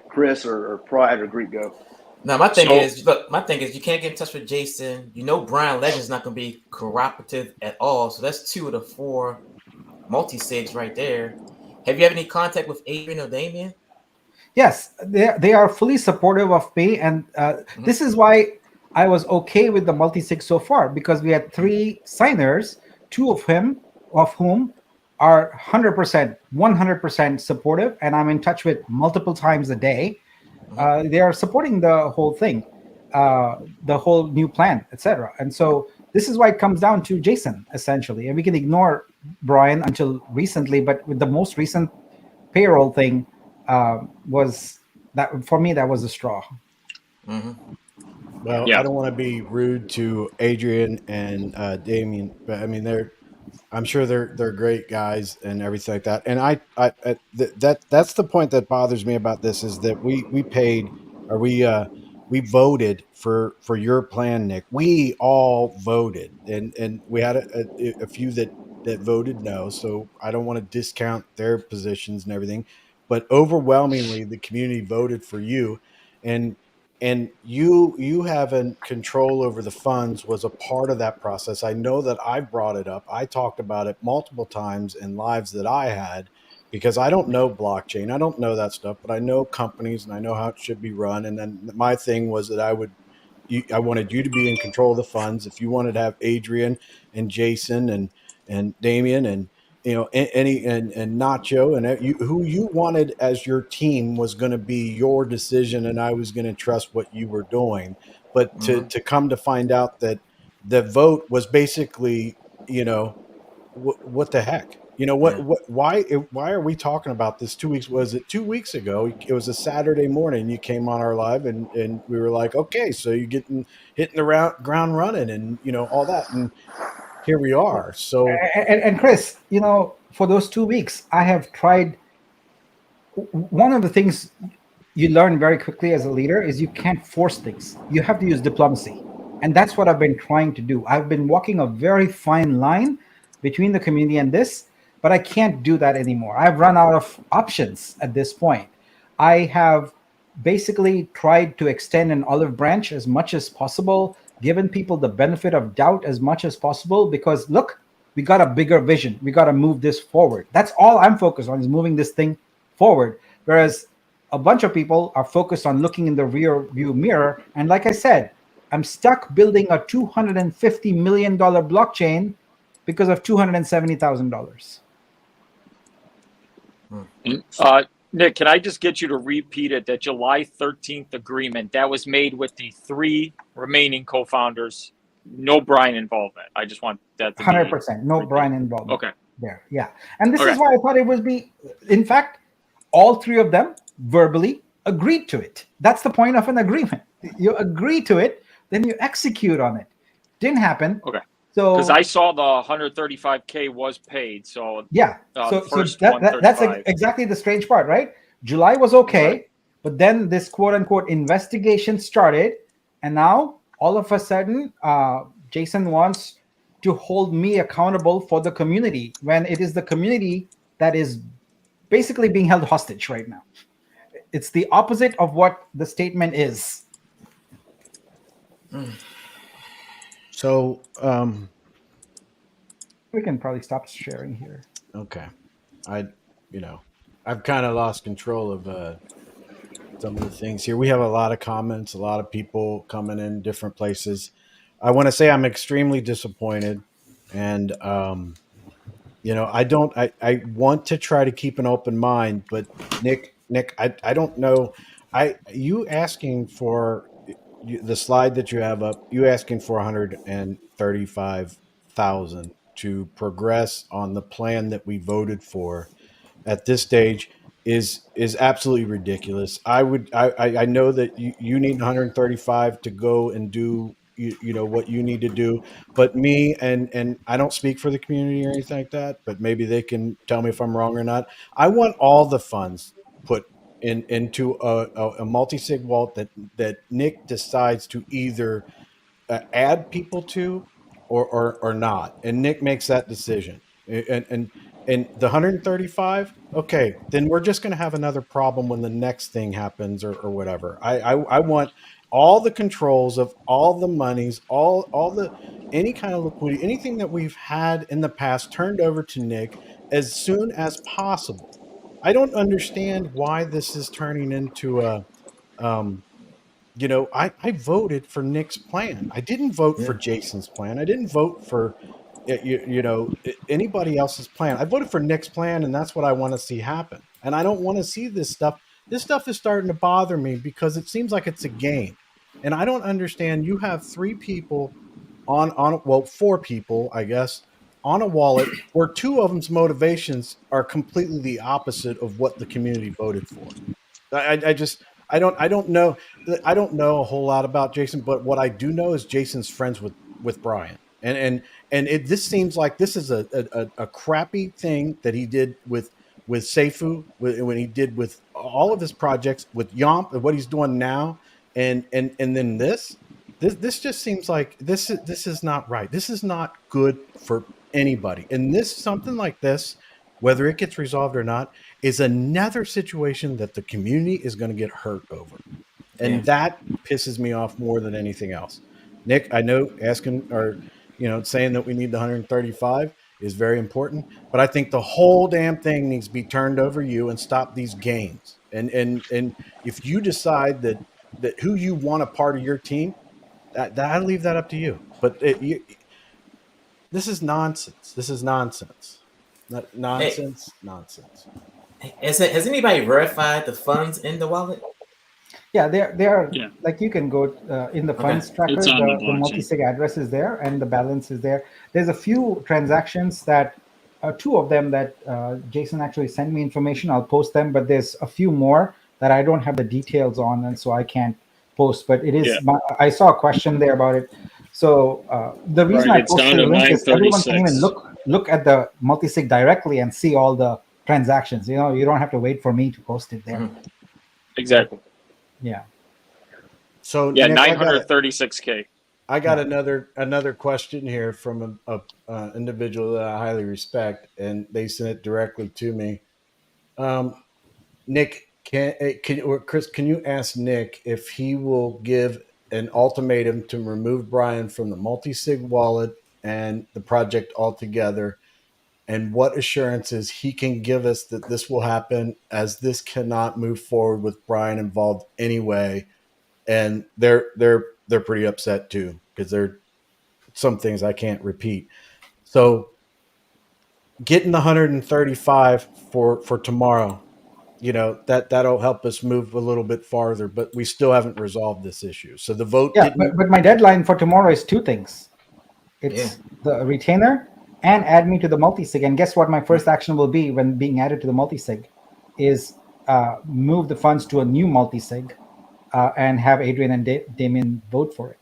Chris or Pride or Greek go. Now my thing is you can't get in touch with Jason. You know Brian Legend's not going to be cooperative at all. So that's 2 of the 4 multi-sigs right there. Have you had any contact with Adrian or Damien? Yes, they are fully supportive of me, and this is why I was okay with the multi-sig so far, because we had 3 signers, 2 of whom are 100% supportive, and I'm in touch with multiple times a day. They are supporting the whole thing, the whole new plan, etc. And so this is why it comes down to Jason, essentially. And we can ignore Brian until recently, but with the most recent payroll thing, was that for me, that was a straw. Well, yeah. I don't want to be rude to Adrian and Damien, but I mean I'm sure they're great guys and everything like that. And that's the point that bothers me about this, is that we paid, or we voted for your plan, Nick. We all voted, and we had a few that voted no. So I don't want to discount their positions and everything, but overwhelmingly the community voted for you, and you having control over the funds was a part of that process. I know that I brought it up. I talked about it multiple times in lives that I had, because I don't know blockchain. I don't know that stuff, but I know companies and I know how it should be run. And then my thing was that I wanted you to be in control of the funds. If you wanted to have Adrian and Jason and Damien and and Nacho and who you wanted as your team was going to be your decision, and I was going to trust what you were doing. But to come to find out that the vote was basically, what the heck? You know what? Why are we talking about this 2 weeks? Was it 2 weeks ago? It was a Saturday morning. You came on our live, and we were like, okay, so you're hitting the ground running, and all that, and here we are. So And Chris, for those 2 weeks, I have tried. One of the things you learn very quickly as a leader is you can't force things. You have to use diplomacy. And that's what I've been trying to do. I've been walking a very fine line between the community and this, but I can't do that anymore. I've run out of options at this point. I have basically tried to extend an olive branch as much as possible, given people the benefit of doubt as much as possible, because look, we got a bigger vision. We got to move this forward. That's all I'm focused on, is moving this thing forward. Whereas a bunch of people are focused on looking in the rear view mirror. And like I said, I'm stuck building a $250 million blockchain because of $270,000. Nik, can I just get you to repeat it? That July 13th agreement that was made with the 3 remaining co-founders, no Brian involvement. I just want that to 100%, no Brian involvement. Okay. There, yeah. And this is why I thought it would be, in fact, all 3 of them verbally agreed to it. That's the point of an agreement. You agree to it, then you execute on it. Didn't happen. Okay. So because I saw the 135K was paid. So yeah. So that's exactly the strange part, right? July was okay, right. But then this quote unquote investigation started, and now all of a sudden, Jason wants to hold me accountable for the community, when it is the community that is basically being held hostage right now. It's the opposite of what the statement is. So we can probably stop sharing here. Okay. I've kind of lost control of some of the things here. We have a lot of comments, a lot of people coming in different places. I want to say I'm extremely disappointed, and I want to try to keep an open mind, but Nik, I don't know. You asking for the slide that you have up, you asking for 135,000 to progress on the plan that we voted for at this stage is absolutely ridiculous. I know that you need 135 to go and do what you need to do, but me and I don't speak for the community or anything like that, but maybe they can tell me if I'm wrong or not. I want all the funds put into a multi-sig vault that Nik decides to either add people to or not, and Nik makes that decision. And the 135, okay, then we're just going to have another problem when the next thing happens or whatever. I want all the controls of all the monies, all the any kind of liquidity, anything that we've had in the past turned over to Nik as soon as possible. I don't understand why this is turning into a I voted for Nik's plan. I didn't vote for Jason's plan. I didn't vote for anybody else's plan. I voted for Nik's plan, and that's what I want to see happen. And I don't want to see this stuff. This stuff is starting to bother me because it seems like it's a game, and I don't understand. You have 3 people on 4 people, I guess, on a wallet where 2 of them's motivations are completely the opposite of what the community voted for. I don't know. I don't know a whole lot about Jason, but what I do know is Jason's friends with Brian, and this seems like this is a crappy thing that he did with Seifu, when he did with all of his projects, with Yomp, and what he's doing now, and then this just seems like this is not right. This is not good for anybody, and something like this, whether it gets resolved or not, is another situation that the community is going to get hurt over. And that pisses me off more than anything else. Nik, I know asking or, saying that we need the 135 is very important, but I think the whole damn thing needs to be turned over you and stop these games. And if you decide that who you want a part of your team, that I leave that up to you. But this is nonsense. This is nonsense. Nonsense. Has anybody verified the funds in the wallet? Yeah, they are. Yeah. Like you can go in the funds tracker. The multi-sig address is there and the balance is there. There's a few transactions that two of them that Jason actually sent me information. I'll post them, but there's a few more that I don't have the details on, and so I can't post. But it is. I saw a question there about it. So the reason I It's down posted to the link is everyone can even 936. look at the multisig directly and see all the transactions. You know, you don't have to wait for me to post it there. Exactly. Yeah. So Yeah, Nick, 936K. I got another question here from a individual that I highly respect, and they sent it directly to me. Nick, Chris, can you ask Nick if he will give an ultimatum to remove Brian from the multi-sig wallet and the project altogether, and what assurances he can give us that this will happen, as this cannot move forward with Brian involved anyway, and they're pretty upset too because there are some things I can't repeat. So getting the 135 for tomorrow, you know, that'll help us move a little bit farther, but we still haven't resolved this issue. So the vote Yeah, didn't. but my deadline for tomorrow is two things. It's the retainer and add me to the multisig. And guess what? My first action will be when being added to the multisig is move the funds to a new multisig and have Adrian and Damien vote for it.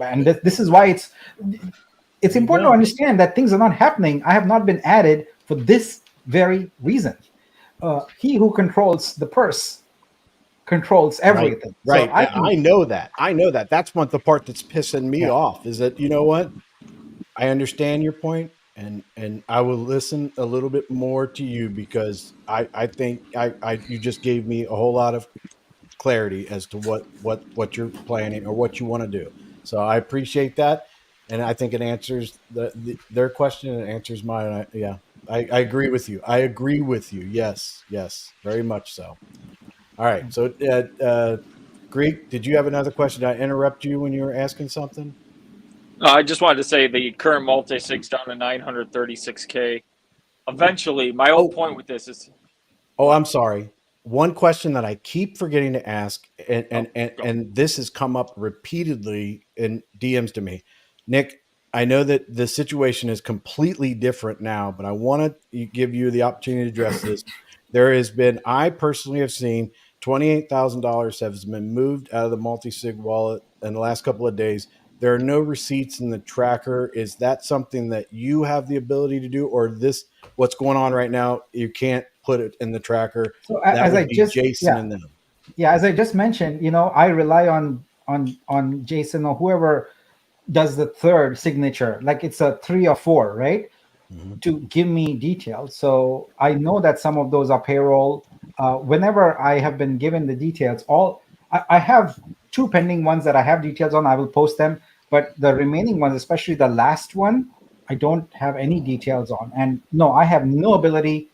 And this is why it's important to understand that things are not happening. I have not been added for this very reason. He who controls the purse controls everything. Right. So I know that. That's the part that's pissing me off, is that, you know what? I understand your point, and I will listen a little bit more to you, because I think you just gave me a whole lot of clarity as to what you're planning or what you want to do. So I appreciate that, and I think it answers their question and answers mine. I agree with you. I agree with you. Yes, very much so. All right. So, Greek, did you have another question? Did I interrupt you when you were asking something? I just wanted to say the current multi-sig's down to 936K. Eventually, my whole point with this is... Oh, I'm sorry. One question that I keep forgetting to ask, and this has come up repeatedly in DMs to me. Nick, I know that the situation is completely different now, but I want to give you the opportunity to address this. I personally have seen $28,000 has been moved out of the multi-sig wallet in the last couple of days. There are no receipts in the tracker. Is that something that you have the ability to do, or what's going on right now, you can't put it in the tracker? So that would be Jason and them. Yeah, as I just mentioned, I rely on Jason or whoever does the third signature, like it's a 3 or 4, right? Mm-hmm. To give me details. So I know that some of those are payroll. Whenever I have been given the details, I have 2 pending ones that I have details on. I will post them, but the remaining ones, especially the last one, I don't have any details on. And no, I have no ability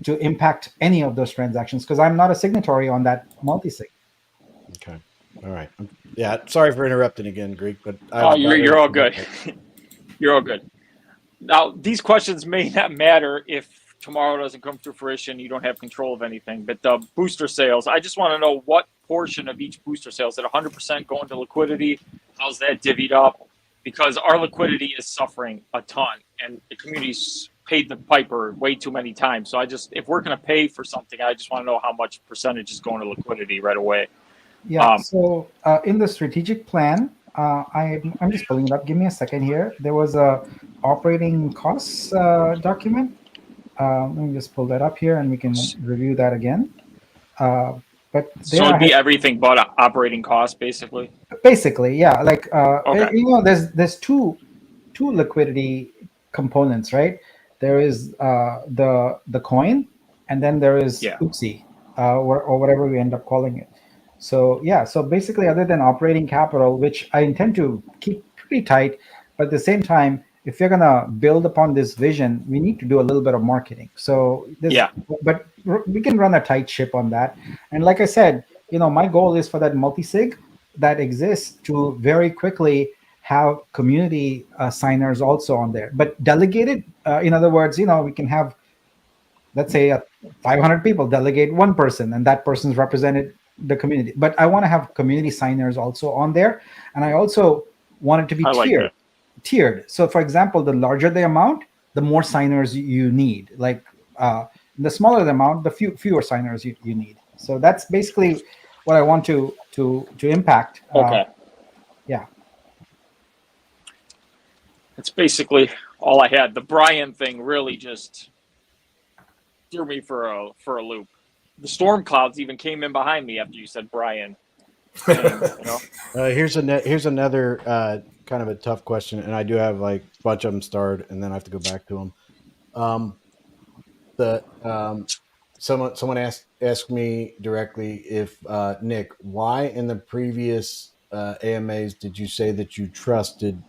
to impact any of those transactions because I'm not a signatory on that multisig. Okay. All right. Yeah. Sorry for interrupting again, Greek, but you're all good. You're all good. Now, these questions may not matter if tomorrow doesn't come to fruition. You don't have control of anything. But the booster sales, I just want to know what portion of each booster sales, at 100% going to liquidity, how's that divvied up? Because our liquidity is suffering a ton, and the community's paid the piper way too many times. So if we're going to pay for something, I just want to know how much percentage is going to liquidity right away. Yeah. So in the strategic plan, I'm just pulling it up. Give me a second here. There was a operating costs document. Let me just pull that up here, and we can review that again. But so it'd be everything but operating costs, basically. Basically, yeah. Like there's two liquidity components, right? There is the coin, and then there is Oopsie, or whatever we end up calling it. So so basically, other than operating capital, which I intend to keep pretty tight, but at the same time, if you're gonna build upon this vision, we need to do a little bit of marketing. So but we can run a tight ship on that. And like I said, my goal is for that multi-sig that exists to very quickly have community signers also on there, but delegated. In other words, we can have, let's say, 500 people delegate one person, and that person's represented the community. But I want to have community signers also on there, and I also want it to be tiered. So, for example, the larger the amount, the more signers you need. Like the smaller the amount, the fewer signers you need. So that's basically what I want to impact. Okay. Yeah. That's basically all I had. The Brian thing really just threw me for a loop. The storm clouds even came in behind me after you said Brian. Name, you know? Here's another kind of a tough question, and I do have like a bunch of them starred, and then I have to go back to them. Someone asked me directly if Nick, why in the previous AMAs did you say that you trusted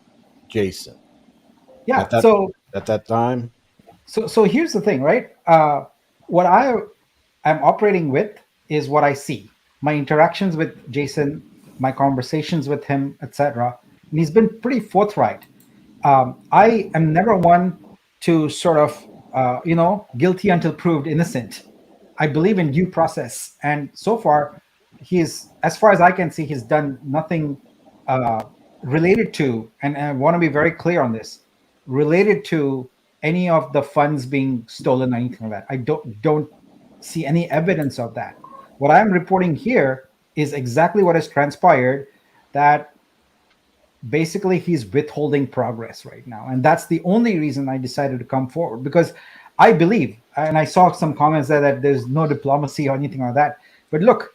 Jason? Yeah. At that time. So here's the thing, right? What I'm operating with is what I see. My interactions with Jason, my conversations with him, etc. And he's been pretty forthright. I am never one to sort of, guilty until proved innocent. I believe in due process, and so far, as far as I can see, he's done nothing related to, and I want to be very clear on this, related to any of the funds being stolen or anything like that. I don't see any evidence of that. What I'm reporting here is exactly what has transpired, that basically he's withholding progress right now. And that's the only reason I decided to come forward, because I believe, and I saw some comments there that there's no diplomacy or anything like that. But look,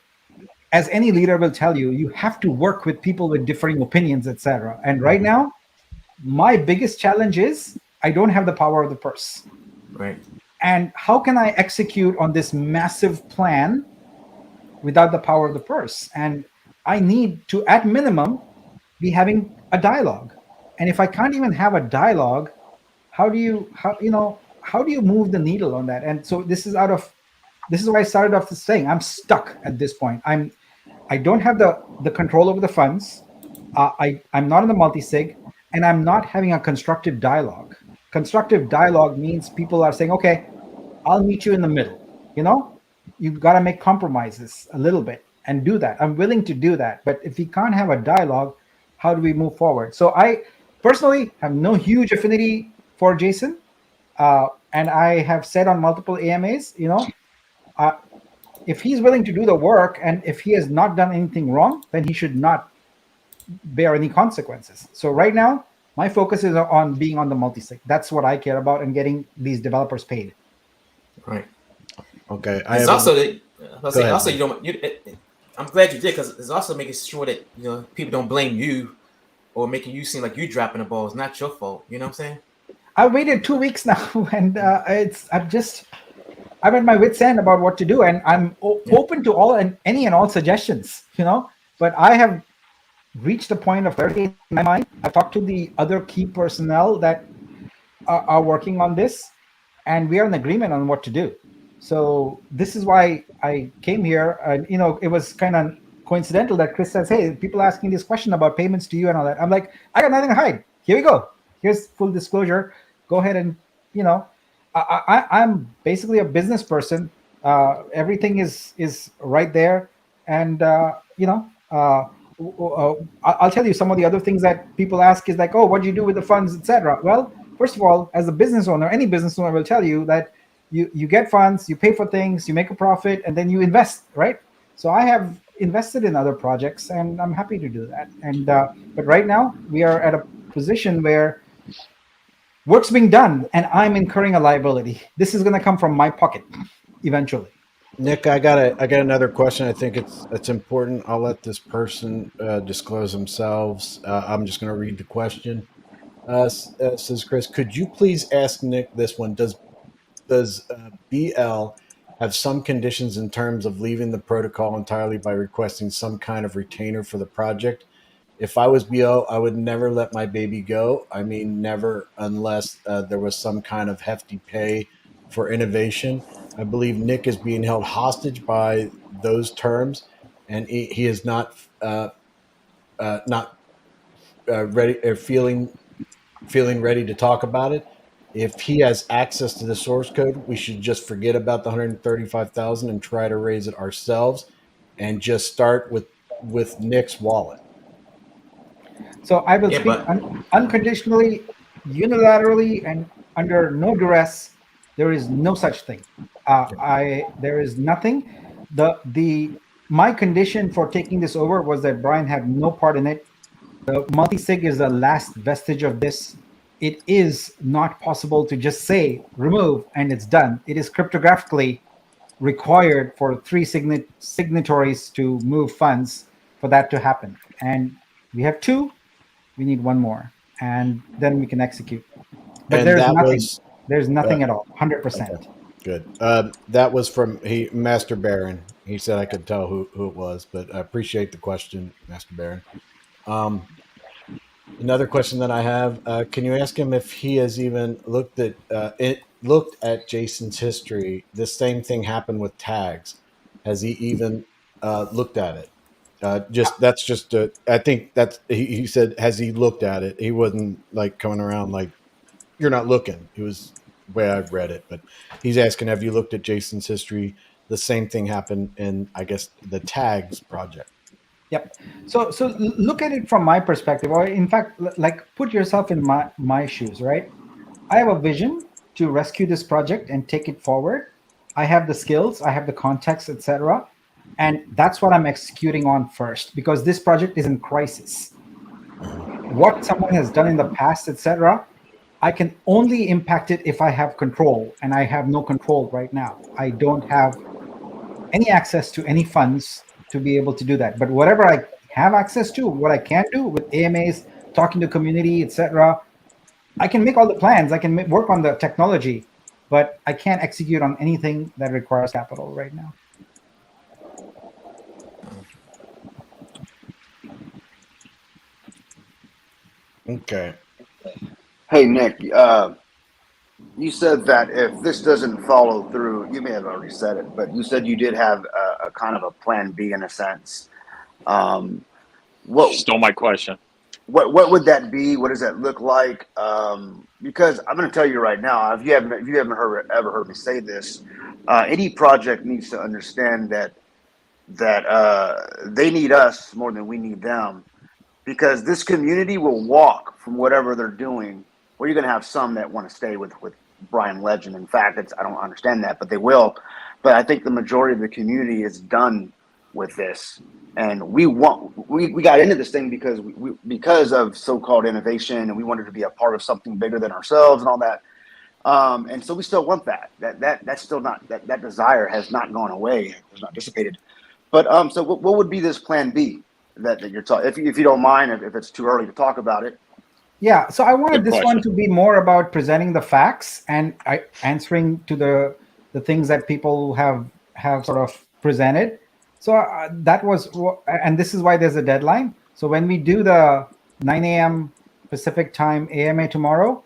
as any leader will tell you, you have to work with people with differing opinions, etc. And right now, my biggest challenge is I don't have the power of the purse. Right. And how can I execute on this massive plan without the power of the purse? And I need to, at minimum, be having a dialogue. And if I can't even have a dialogue, how do you move the needle on that? And so this is why I started off this saying I'm stuck at this point. I don't have the control over the funds. I'm not in the multi-sig, and I'm not having a constructive dialogue. Constructive dialogue means people are saying, okay, I'll meet you in the middle. You've got to make compromises a little bit and do that. I'm willing to do that. But if we can't have a dialogue, how do we move forward? So I personally have no huge affinity for Jason. And I have said on multiple AMAs, if he's willing to do the work and if he has not done anything wrong, then he should not bear any consequences. So right now, my focus is on being on the multi-sig. That's what I care about, and getting these developers paid. Right. Okay. I'm glad you did, because it's also making sure that people don't blame you or making you seem like you're dropping the ball. It's not your fault. You know what I'm saying? I waited 2 weeks now, and I'm at my wit's end about what to do, and I'm open to any and all suggestions. But I have reached a point of clarity in my mind. I've talked to the other key personnel that are working on this, and we are in agreement on what to do. So this is why I came here. And it was kind of coincidental that Chris says, hey, people asking this question about payments to you and all that. I'm like, I got nothing to hide. Here we go. Here's full disclosure. Go ahead and, I'm basically a business person. Everything is right there. And, I'll tell you some of the other things that people ask is like, oh, what do you do with the funds, etc. Well, first of all, as a business owner, any business owner will tell you that you get funds, you pay for things, you make a profit, and then you invest, right? So I have invested in other projects, and I'm happy to do that. And but right now we are at a position where work's being done, and I'm incurring a liability. This is going to come from my pocket eventually. Nick, I got another question. I think it's important. I'll let this person disclose themselves. I'm just going to read the question. Says Chris, could you please ask Nick this one? Does BL have some conditions in terms of leaving the protocol entirely by requesting some kind of retainer for the project? If I was BO, I would never let my baby go. I mean, never, unless there was some kind of hefty pay for innovation. I believe Nick is being held hostage by those terms, and he is not ready or feeling ready to talk about it. If he has access to the source code, we should just forget about the 135,000 and try to raise it ourselves, and just start with Nick's wallet. So I will speak unconditionally, unilaterally, and under no duress. There is no such thing. There is nothing. My condition for taking this over was that Brian had no part in it. The multi-sig is the last vestige of this. It is not possible to just say remove and it's done. It is cryptographically required for three signatories to move funds for that to happen. And we have two, we need one more, and then we can execute. But And that was there's nothing at all, 100%. okay. Good. That was from Master Baron. He said I could tell who it was, but I appreciate the question, Master Baron. Another question that I have: can you ask him if he has even looked at Jason's history? The same thing happened with tags. Has he even looked at it? I think that's he said. Has he looked at it? He wasn't like coming around like you're not looking. It was the way I've read it, but he's asking, have you looked at Jason's history? The same thing happened in, I guess, the tags project. Yep. So look at it from my perspective, or in fact, like put yourself in my shoes, right? I have a vision to rescue this project and take it forward. I have the skills, I have the context, etc., and that's what I'm executing on first because this project is in crisis. What someone has done in the past, etc., I can only impact it if I have control, and I have no control right now. I don't have any access to any funds to be able to do that. But whatever I have access to, what I can do with AMAs, talking to community, etc., I can make all the plans. I can work on the technology, but I can't execute on anything that requires capital right now. Okay. Hey, Nick, you said that if this doesn't follow through, you may have already said it, but you said you did have a kind of a plan B in a sense. What stole my question? What would that be? What does that look like? Because I'm going to tell you right now, if you haven't ever heard me say this, any project needs to understand that they need us more than we need them, because this community will walk from whatever they're doing. Or you're going to have some that want to stay with Brian Legend. In fact, I don't understand that, but they will. But I think the majority of the community is done with this, and we got into this thing because of so-called innovation, and we wanted to be a part of something bigger than ourselves and all that. And so we still want that. That's still not that desire has not gone away. It's not dissipated. But so what would be this plan B that you're talking? If you don't mind, if it's too early to talk about it. Yeah, so I wanted Good this question. one to be more about presenting the facts and answering to the things that people have sort of presented. So that was, and this is why there's a deadline. So when we do the 9 a.m. Pacific time AMA tomorrow,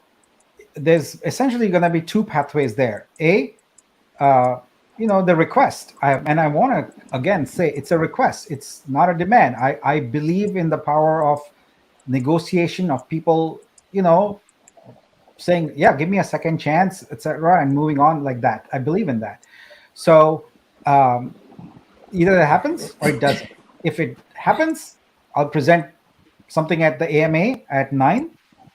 there's essentially going to be two pathways there. The request. I want to again say it's a request. It's not a demand. I believe in the power of negotiation, of people, saying, yeah, give me a second chance, etc., and moving on like that. I believe in that. So either that happens or it doesn't. If it happens, I'll present something at the AMA at 9.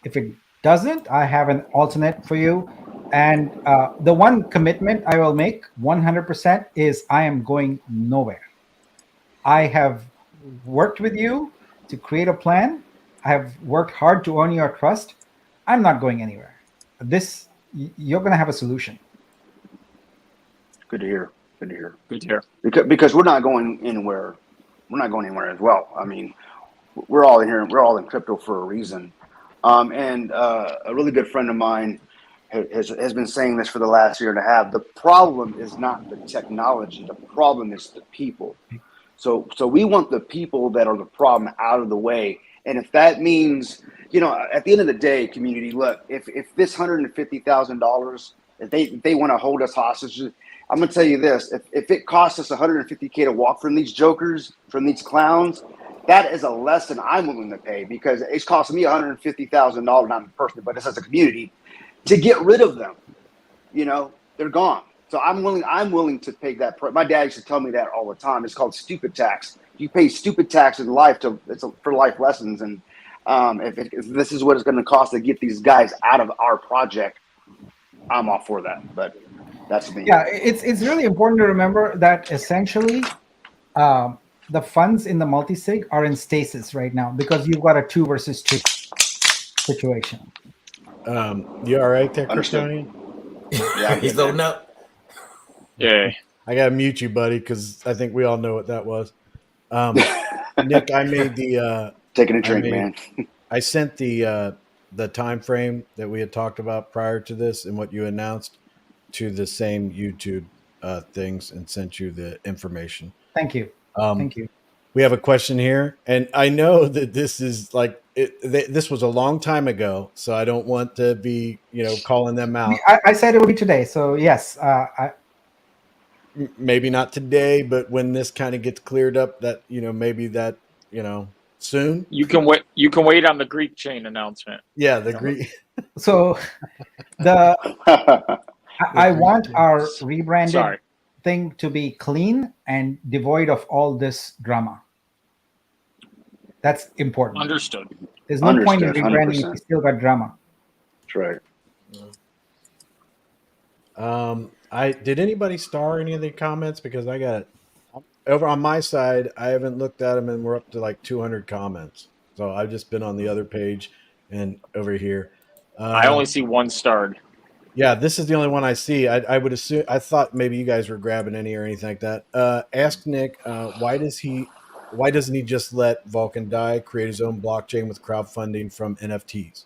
If it doesn't, I have an alternate for you. And the one commitment I will make 100% is I am going nowhere. I have worked with you to create a plan. I have worked hard to earn your trust. I'm not going anywhere. You're going to have a solution. Good to hear. Because we're not going anywhere. We're not going anywhere as well. I mean, we're all in here. We're all in crypto for a reason. And a really good friend of mine has been saying this for the last year and a half. The problem is not the technology. The problem is the people. So we want the people that are the problem out of the way. And if that means, at the end of the day, community, look, if this $150,000, if they want to hold us hostage, I'm going to tell you this, if it costs us $150K to walk from these jokers, from these clowns, that is a lesson I'm willing to pay, because it's costing me $150,000, not personally, but it's as a community, to get rid of them. They're gone. So I'm willing to pay that price. My dad used to tell me that all the time. It's called stupid tax. You pay stupid tax in life for life lessons. And if this is what it's going to cost to get these guys out of our project, I'm all for that. But that's me. Yeah, it's really important to remember that essentially the funds in the multi-sig are in stasis right now because you've got a 2 versus 2 situation. You all right there, Understood. Kryptonian? Yeah, I'm He's good, man. loading up. Yeah. I gotta mute you, buddy, because I think we all know what that was. Nick, I made the Taking a drink, man. I sent the time frame that we had talked about prior to this and what you announced to the same YouTube things and sent you the information. Thank you. Thank you. We have a question here, and I know that this is like this was a long time ago, so I don't want to be calling them out. I said it would be today, so yes. Maybe not today, but when this kind of gets cleared up, that maybe that soon. You can wait. You can wait on the Greek chain announcement. Yeah, the Greek. So I want our rebranded thing to be clean and devoid of all this drama. That's important. Understood. There's no point in 100%. rebranding if you still got drama. That's right. Did anybody star any of the comments? Because I got over on my side, I haven't looked at them, and we're up to like 200 comments. So I've just been on the other page and over here. I only see 1 starred. Yeah, this is the only one I see. I would assume. I thought maybe you guys were grabbing any or anything like that. Ask Nick why doesn't he just let Vulcan die, create his own blockchain with crowdfunding from NFTs?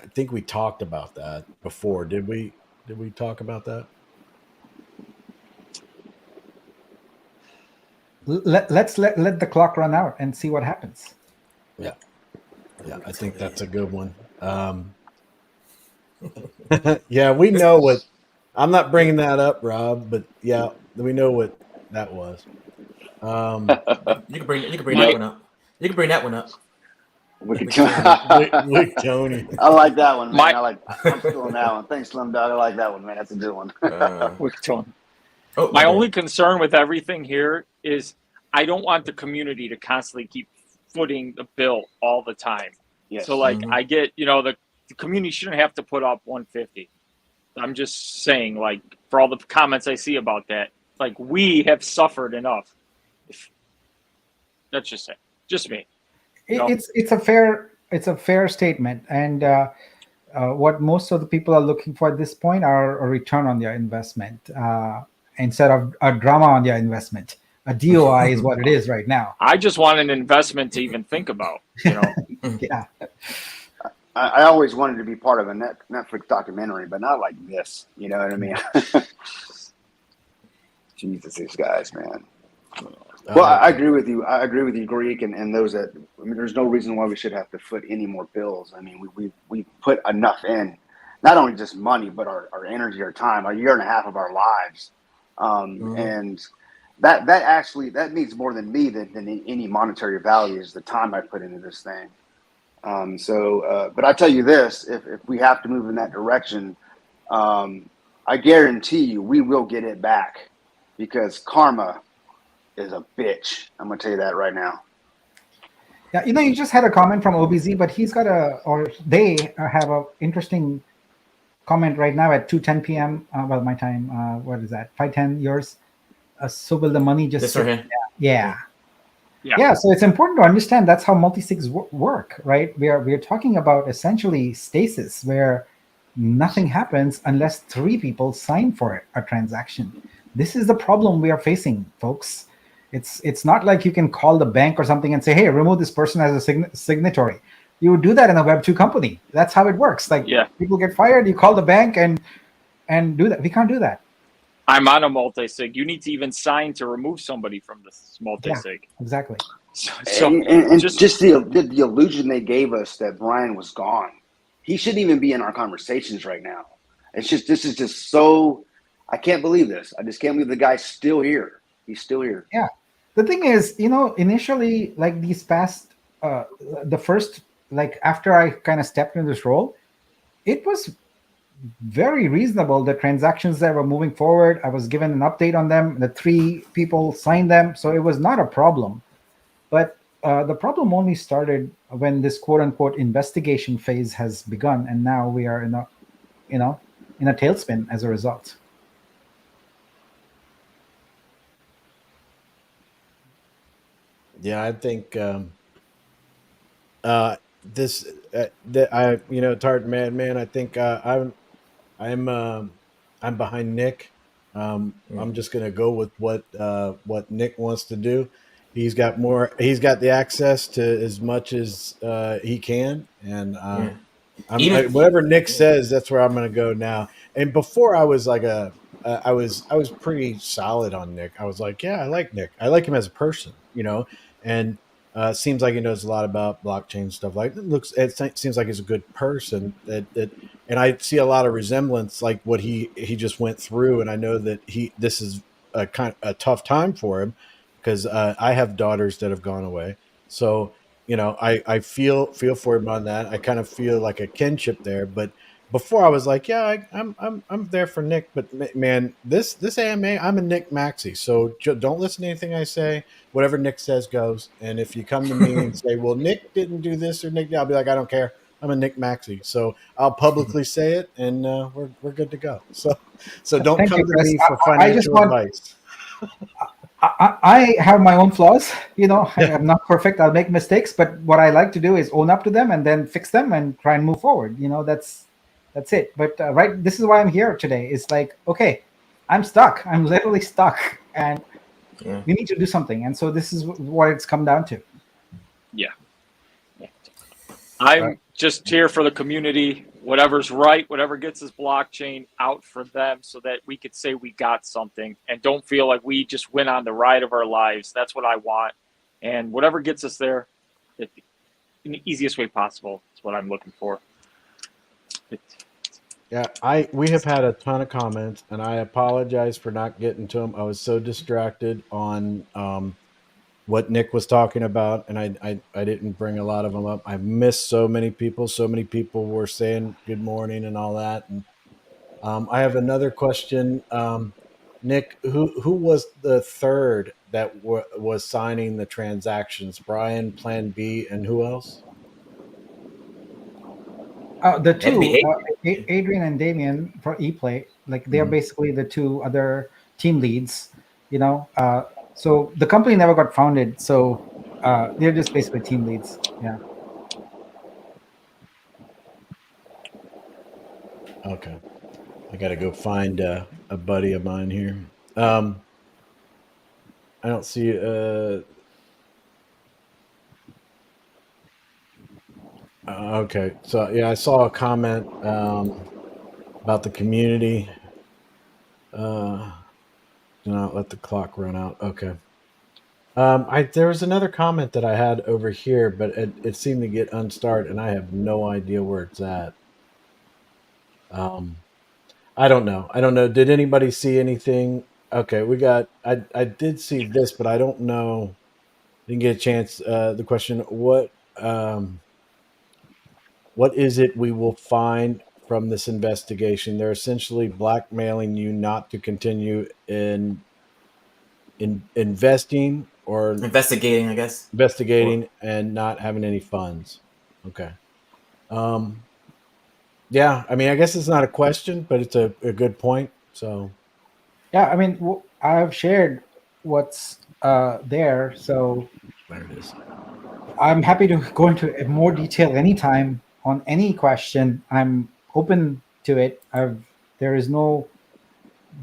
I think we talked about that before. Did we? Did we talk about that? Let's let the clock run out and see what happens. Yeah, I think that's a good one. Yeah, we know what. I'm not bringing that up, Rob, but yeah, we know what that was. You can bring that one up. You can bring that one up. Wicked Tony. I like that one, man. I'm still on that one. Thanks, Slim Dog. I like that one, man. That's a good one. My only concern with everything here is I don't want the community to constantly keep footing the bill all the time. Yes. So I get, the community shouldn't have to put up 150. I'm just saying, for all the comments I see about that, we have suffered enough. That's just it. Just me. It's a fair statement, and what most of the people are looking for at this point are a return on their investment instead of a drama on their investment. A DOI is what it is right now. I just want an investment to even think about. Yeah. I always wanted to be part of a Netflix documentary, but not like this. You know what I mean? Jesus, these guys, man. Well, I agree with you. I agree with you, Greek, and those that. There's no reason why we should have to foot any more bills. I mean, we put enough in, not only just money, but our energy, our time, a year and a half of our lives, and that means more than me than any monetary value is the time I put into this thing. But I tell you this: if we have to move in that direction, I guarantee you we will get it back, because karma is a bitch. I'm gonna tell you that right now. Yeah, you just had a comment from OBZ, but they have a interesting comment right now at 2:10 p.m. Well, my time. What is that? 5:10 yours. So will the money just? Yeah. So it's important to understand that's how multi-sigs work, right? We're talking about essentially stasis, where nothing happens unless 3 people sign for a transaction. This is the problem we are facing, folks. It's not like you can call the bank or something and say, hey, remove this person as a signatory. You would do that in a Web2 company. That's how it works. People get fired, you call the bank and do that. We can't do that. I'm on a multi-sig. You need to even sign to remove somebody from this multi-sig. Yeah, exactly. And just the illusion they gave us that Brian was gone. He shouldn't even be in our conversations right now. This is just so, I can't believe this. I just can't believe the guy's still here. He's still here. Yeah. The thing is, initially, these past, the first, after I kind of stepped into this role, it was very reasonable. The transactions that were moving forward, I was given an update on them. The 3 people signed them. So it was not a problem. But the problem only started when this quote unquote investigation phase has begun. And now we are in a in a tailspin as a result. Yeah, I think this that I it's hard, man. I think I'm I'm behind Nick. Yeah. I'm just gonna go with what Nick wants to do. He's got more. He's got the access to as much as he can, and Yeah. I, Even whatever Nick says, that's where I'm going to go now. And before I was like I was pretty solid on Nick. I was like, yeah, I like Nick. I like him as a person, and seems like he knows a lot about blockchain stuff. Like seems like he's a good person. And I see a lot of resemblance, like what he just went through. And I know that this is a tough time for him because I have daughters that have gone away. So I feel for him on that. I kind of feel like a kinship there. But before I was like, yeah, I'm there for Nick. But man, this AMA, I'm a Nick Maxi. So don't listen to anything I say. Whatever Nick says goes. And if you come to me and say, well, Nick didn't do this or Nick, I'll be like, I don't care. I'm a Nick Maxi. So I'll publicly say it, and we're good to go. So don't Thank come you, to Chris. me for I just financial want. advice. I have my own flaws. Yeah. I'm not perfect. I'll make mistakes, but what I like to do is own up to them and then fix them and try and move forward. That's it. But right, this is why I'm here today. It's like, okay, I'm stuck. I'm literally stuck, and yeah. we need to do something. And so this is what it's come down to. Yeah. I'm just here for the community. Whatever's right, whatever gets this blockchain out for them so that we could say we got something and don't feel like we just went on the ride of our lives. That's what I want. And whatever gets us there in the easiest way possible is what I'm looking for. Yeah, we have had a ton of comments, and I apologize for not getting to them. I was so distracted on what Nick was talking about, and I didn't bring a lot of them up. I missed so many people. So many people were saying good morning and all that. And I have another question, Nick. Who was the third that was signing the transactions? Brian, Plan B, and who else? The That'd be two, Adrian. Adrian and Damien for ePlay, like they're Mhm. basically the two other team leads. So the company never got founded, so they're just basically team leads. Yeah. Okay, I got to go find a buddy of mine here. I don't see. Okay, so yeah, I saw a comment about the community. Do not let the clock run out. Okay. There was another comment that I had over here, but it seemed to get unstarred, and I have no idea where it's at. Um, I don't know. I don't know. Did anybody see anything? Okay, we got. I did see this, but I don't know. Didn't get a chance. The question: what is it we will find from this investigation? They're essentially blackmailing you not to continue in investing or Investigating, I guess. Or investigating and not having any funds. Okay. Um, yeah, I mean, I guess it's not a question, but it's a good point. So Yeah, I mean, I've shared what's there, so there it is. I'm happy to go into more detail anytime on any question. I'm open to it. There is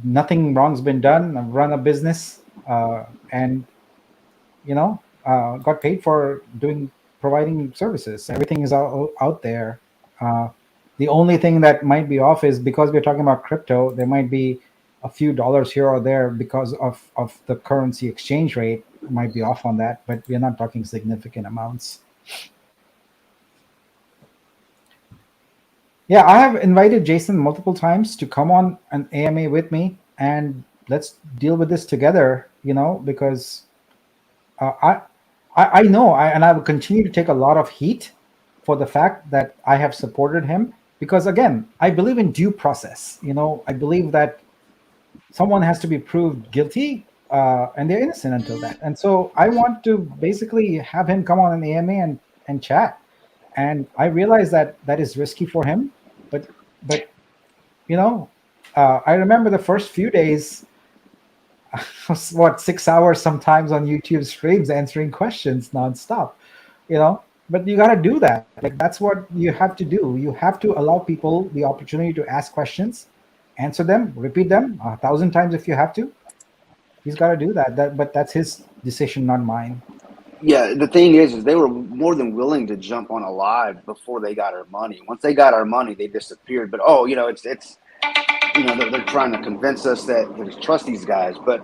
nothing wrong's been done. I've run a business, and got paid for providing services. Everything is out there. Uh, the only thing that might be off is because we're talking about crypto. There might be a few dollars here or there because of the currency exchange rate might be off on that, but we're not talking significant amounts. Yeah, I have invited Jason multiple times to come on an AMA with me and let's deal with this together. Because uh, I, I know, and I will continue to take a lot of heat for the fact that I have supported him because, again, I believe in due process. I believe that someone has to be proved guilty, and they're innocent until that. And so I want to basically have him come on an AMA and chat. And I realize that is risky for him, but I remember the first few days, what, 6 hours sometimes on YouTube streams answering questions nonstop, But you got to do that. Like, that's what you have to do. You have to allow people the opportunity to ask questions, answer them, repeat them 1,000 times if you have to. He's got to do that. But that's his decision, not mine. Yeah, the thing is they were more than willing to jump on a live before they got our money. Once they got our money, they disappeared. But it's they're trying to convince us that to trust these guys. But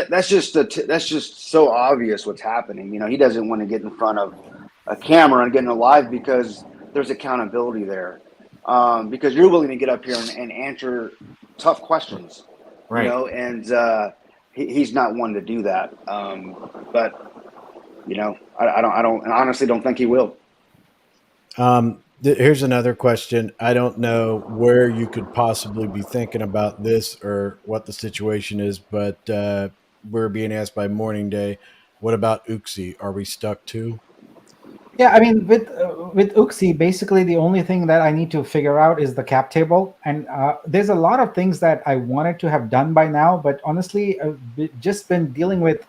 that's just so obvious what's happening. He doesn't want to get in front of a camera and get in a live because there's accountability there. Because you're willing to get up here and answer tough questions, Right. and he's not one to do that. But I don't, and honestly don't think he will. Here's another question. I don't know where you could possibly be thinking about this or what the situation is, but we're being asked by Morning Day, what about Uxie? Are we stuck too? Yeah, I mean, with Uxie, basically the only thing that I need to figure out is the cap table, and there's a lot of things that I wanted to have done by now, but honestly, I've just been dealing with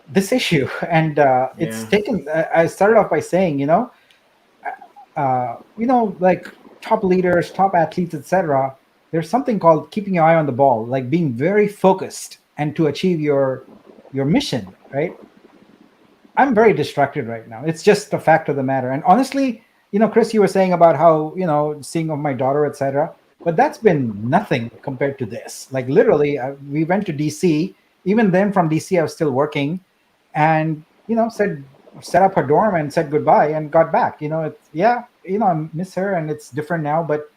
this issue, and it's taken. I started off by saying, like top leaders, top athletes, etc. There's something called keeping your eye on the ball, like being very focused and to achieve your mission, right? I'm very distracted right now. It's just a fact of the matter. And honestly, Chris, you were saying about how, seeing of my daughter, etc. But that's been nothing compared to this. Like literally, we went to DC. Even then from DC, I was still working and, set up her dorm and said goodbye and got back. I miss her and it's different now, but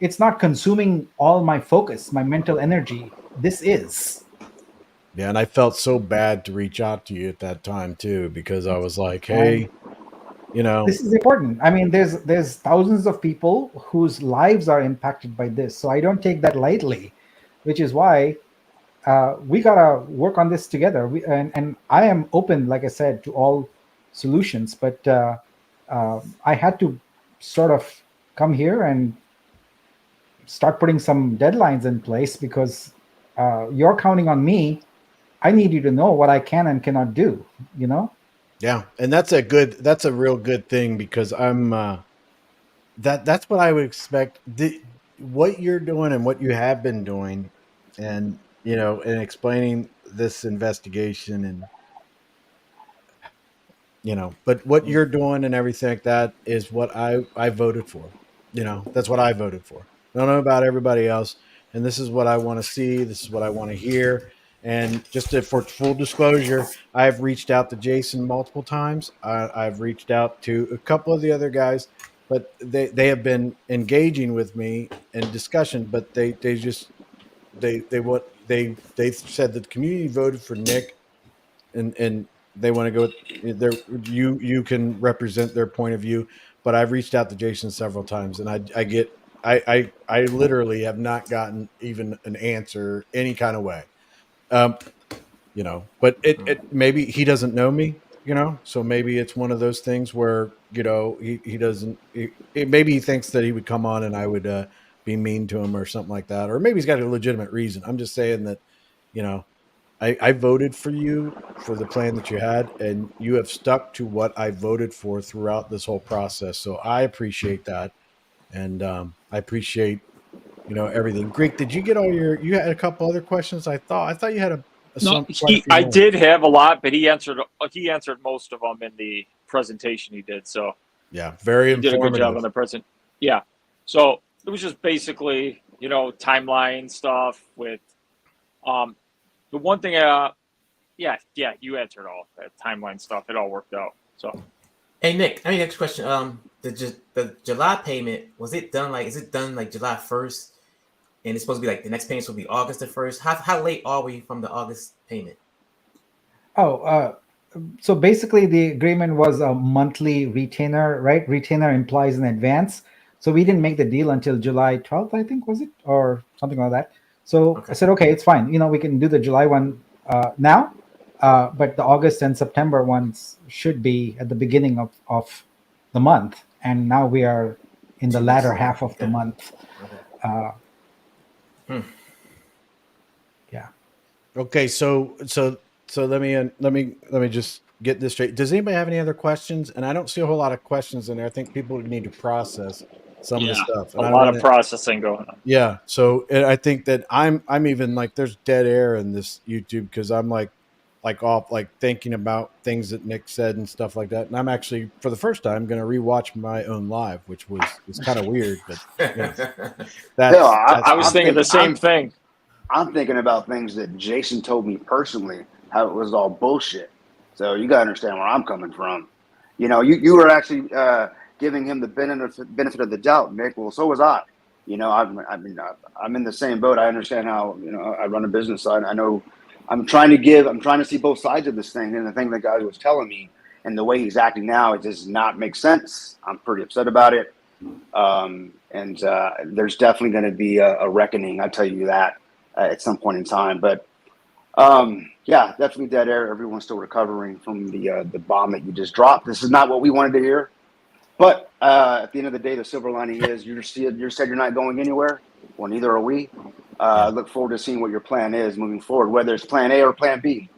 it's not consuming all my focus, my mental energy. This is. Yeah, and I felt so bad to reach out to you at that time too, because I was like, hey, this is important. I mean, there's thousands of people whose lives are impacted by this, so I don't take that lightly, which is why we gotta work on this together. And I am open, like I said, to all solutions, but I had to sort of come here and start putting some deadlines in place because you're counting on me. I need you to know what I can and cannot do, Yeah. And that's a real good thing because I'm, that's what I would expect. What you're doing and what you have been doing and, and explaining this investigation and, but what you're doing and everything like that is what I voted for. That's what I voted for. I don't know about everybody else. And this is what I want to see. This is what I want to hear. And for full disclosure, I've reached out to Jason multiple times. I've reached out to a couple of the other guys, but they have been engaging with me in discussion. But they said that the community voted for Nik, and they want to go there. You can represent their point of view, but I've reached out to Jason several times, and I literally have not gotten even an answer any kind of way. But it maybe he doesn't know me, so maybe it's one of those things where, he doesn't, maybe he thinks that he would come on and I would be mean to him or something like that. Or maybe he's got a legitimate reason. I'm just saying that, I voted for you for the plan that you had, and you have stuck to what I voted for throughout this whole process. So I appreciate that. And I appreciate, everything. Greek, did you get you had a couple other questions? I thought you had I did have a lot, but he answered most of them in the presentation he did. So yeah, very he informative. did a good job on the present. Yeah. So it was just basically, timeline stuff with, the one thing, you answered all that timeline stuff. It all worked out. So, hey Nick, I mean, next question. The July payment, is it done like July 1st, and it's supposed to be like the next payment will be August the 1st? How late are we from the August payment? So basically the agreement was a monthly retainer, right? Retainer implies an advance. So we didn't make the deal until July 12th, I think, was it? Or something like that. So okay. I said, okay, it's fine. We can do the July one now, but the August and September ones should be at the beginning of the month. And now we are in the latter half of the month. Yeah. Okay, so let me just get this straight. Does anybody have any other questions? And I don't see a whole lot of questions in there. I think people need to process some of the stuff, and a I don't lot want of to. processing going on. Yeah, so I think that I'm even like there's dead air in this YouTube because I'm like off like thinking about things that Nick said and stuff like that. And I'm actually for the first time going to rewatch my own live, which was kind of weird, but you know, Hell, that's I was thinking the same thing. I'm thinking about things that Jason told me personally, how it was all bullshit. So you gotta understand where I'm coming from. You know, you were actually giving him the benefit of the doubt, Nick. Well, so was I. You know, I'm in the same boat. I understand how, you know, I run a business. So I know I'm trying to see both sides of this thing. And the thing that guy was telling me and the way he's acting now, it does not make sense. I'm pretty upset about it. And there's definitely going to be a reckoning. I tell you that at some point in time. But yeah, definitely dead air. Everyone's still recovering from the bomb that you just dropped. This is not what we wanted to hear. But at the end of the day, the silver lining is you said you're not going anywhere. Well, neither are we. Look forward to seeing what your plan is moving forward, whether it's plan A or plan B.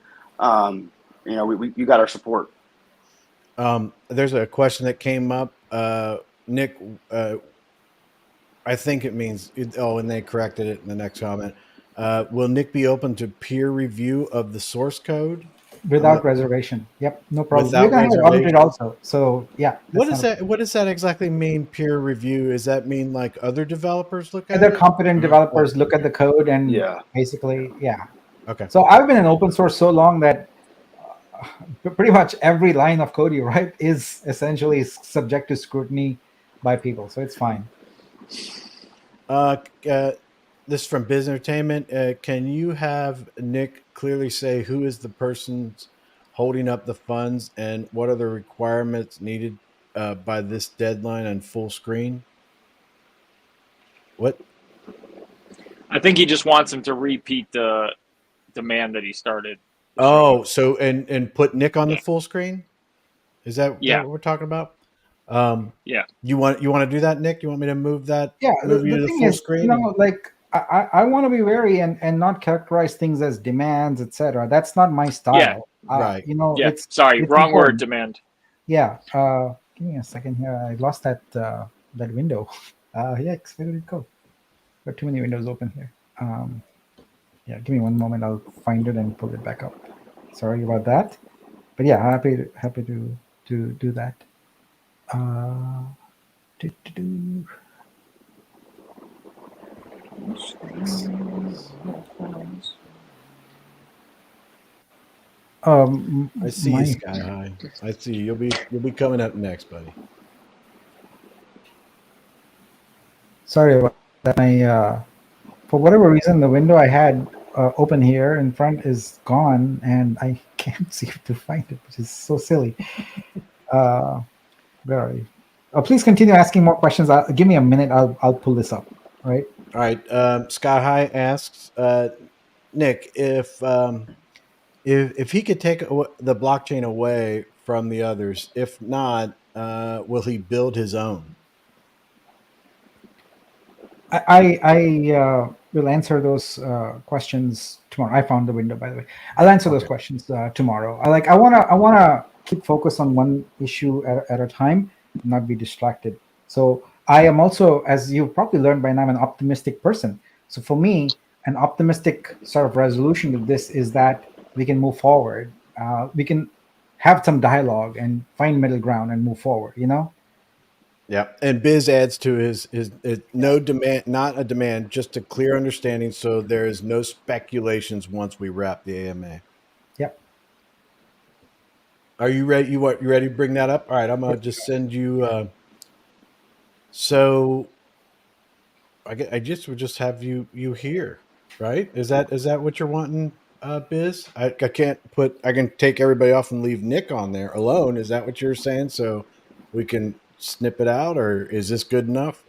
You know, you got our support. There's a question that came up, Nick. I think it means and they corrected it in the next comment. Will Nick be open to peer review of the source code Without reservation. Yep, no problem. without We're gonna have it audited reservation? also. So yeah. What does that exactly mean? Peer review? Does that mean like other developers look at Other it? competent developers look at the code and Yeah. basically, yeah. Okay. So I've been in open source so long that pretty much every line of code you write is essentially subject to scrutiny by people. So it's fine. This is from Biz Entertainment. Can you have Nick clearly say who is the person holding up the funds and what are the requirements needed by this deadline on full screen? What? I think he just wants him to repeat the demand that he started. Oh, so and put Nick on the full screen? Is that what we're talking about? Yeah. You want to do that, Nick? You want me to move that? Yeah. Move you The to the thing full is, screen? you know, like I want to be wary and not characterize things as demands, etc. That's not my style. Yeah. Right. You know, Yeah. it's Sorry, wrong important. word, demand. Yeah. Give me a second here. I lost that window. Yikes, where did it go? Got too many windows open here. Yeah, give me one moment. I'll find it and pull it back up. Sorry about that. But yeah, happy to do that. I see you, Sky High. I see you. You'll be coming up next, buddy. Sorry about that. For whatever reason, the window I had open here in front is gone, and I can't seem to find it, which is so silly. Where are you? Please continue asking more questions. Give me a minute. I'll pull this up. All right. All right. Sky High asks Nick if he could take the blockchain away from the others. If not, will he build his own? I will answer those questions tomorrow. I found the window, by the way. I'll answer those questions tomorrow. I wanna keep focus on one issue at a time, not be distracted. So I am also, as you've probably learned by now, I'm an optimistic person. So for me, an optimistic sort of resolution to this is that we can move forward. We can have some dialogue and find middle ground and move forward. You know. Yeah, and Biz adds to his no demand, not a demand, just a clear understanding, so there is no speculations once we wrap the AMA. Yep. Are you ready? You ready to bring that up? All right, I'm gonna just send you. So, I just would just have you here, right? Is that what you're wanting, Biz? I can't I can take everybody off and leave Nick on there alone. Is that what you're saying? So we can snip it out, or is this good enough?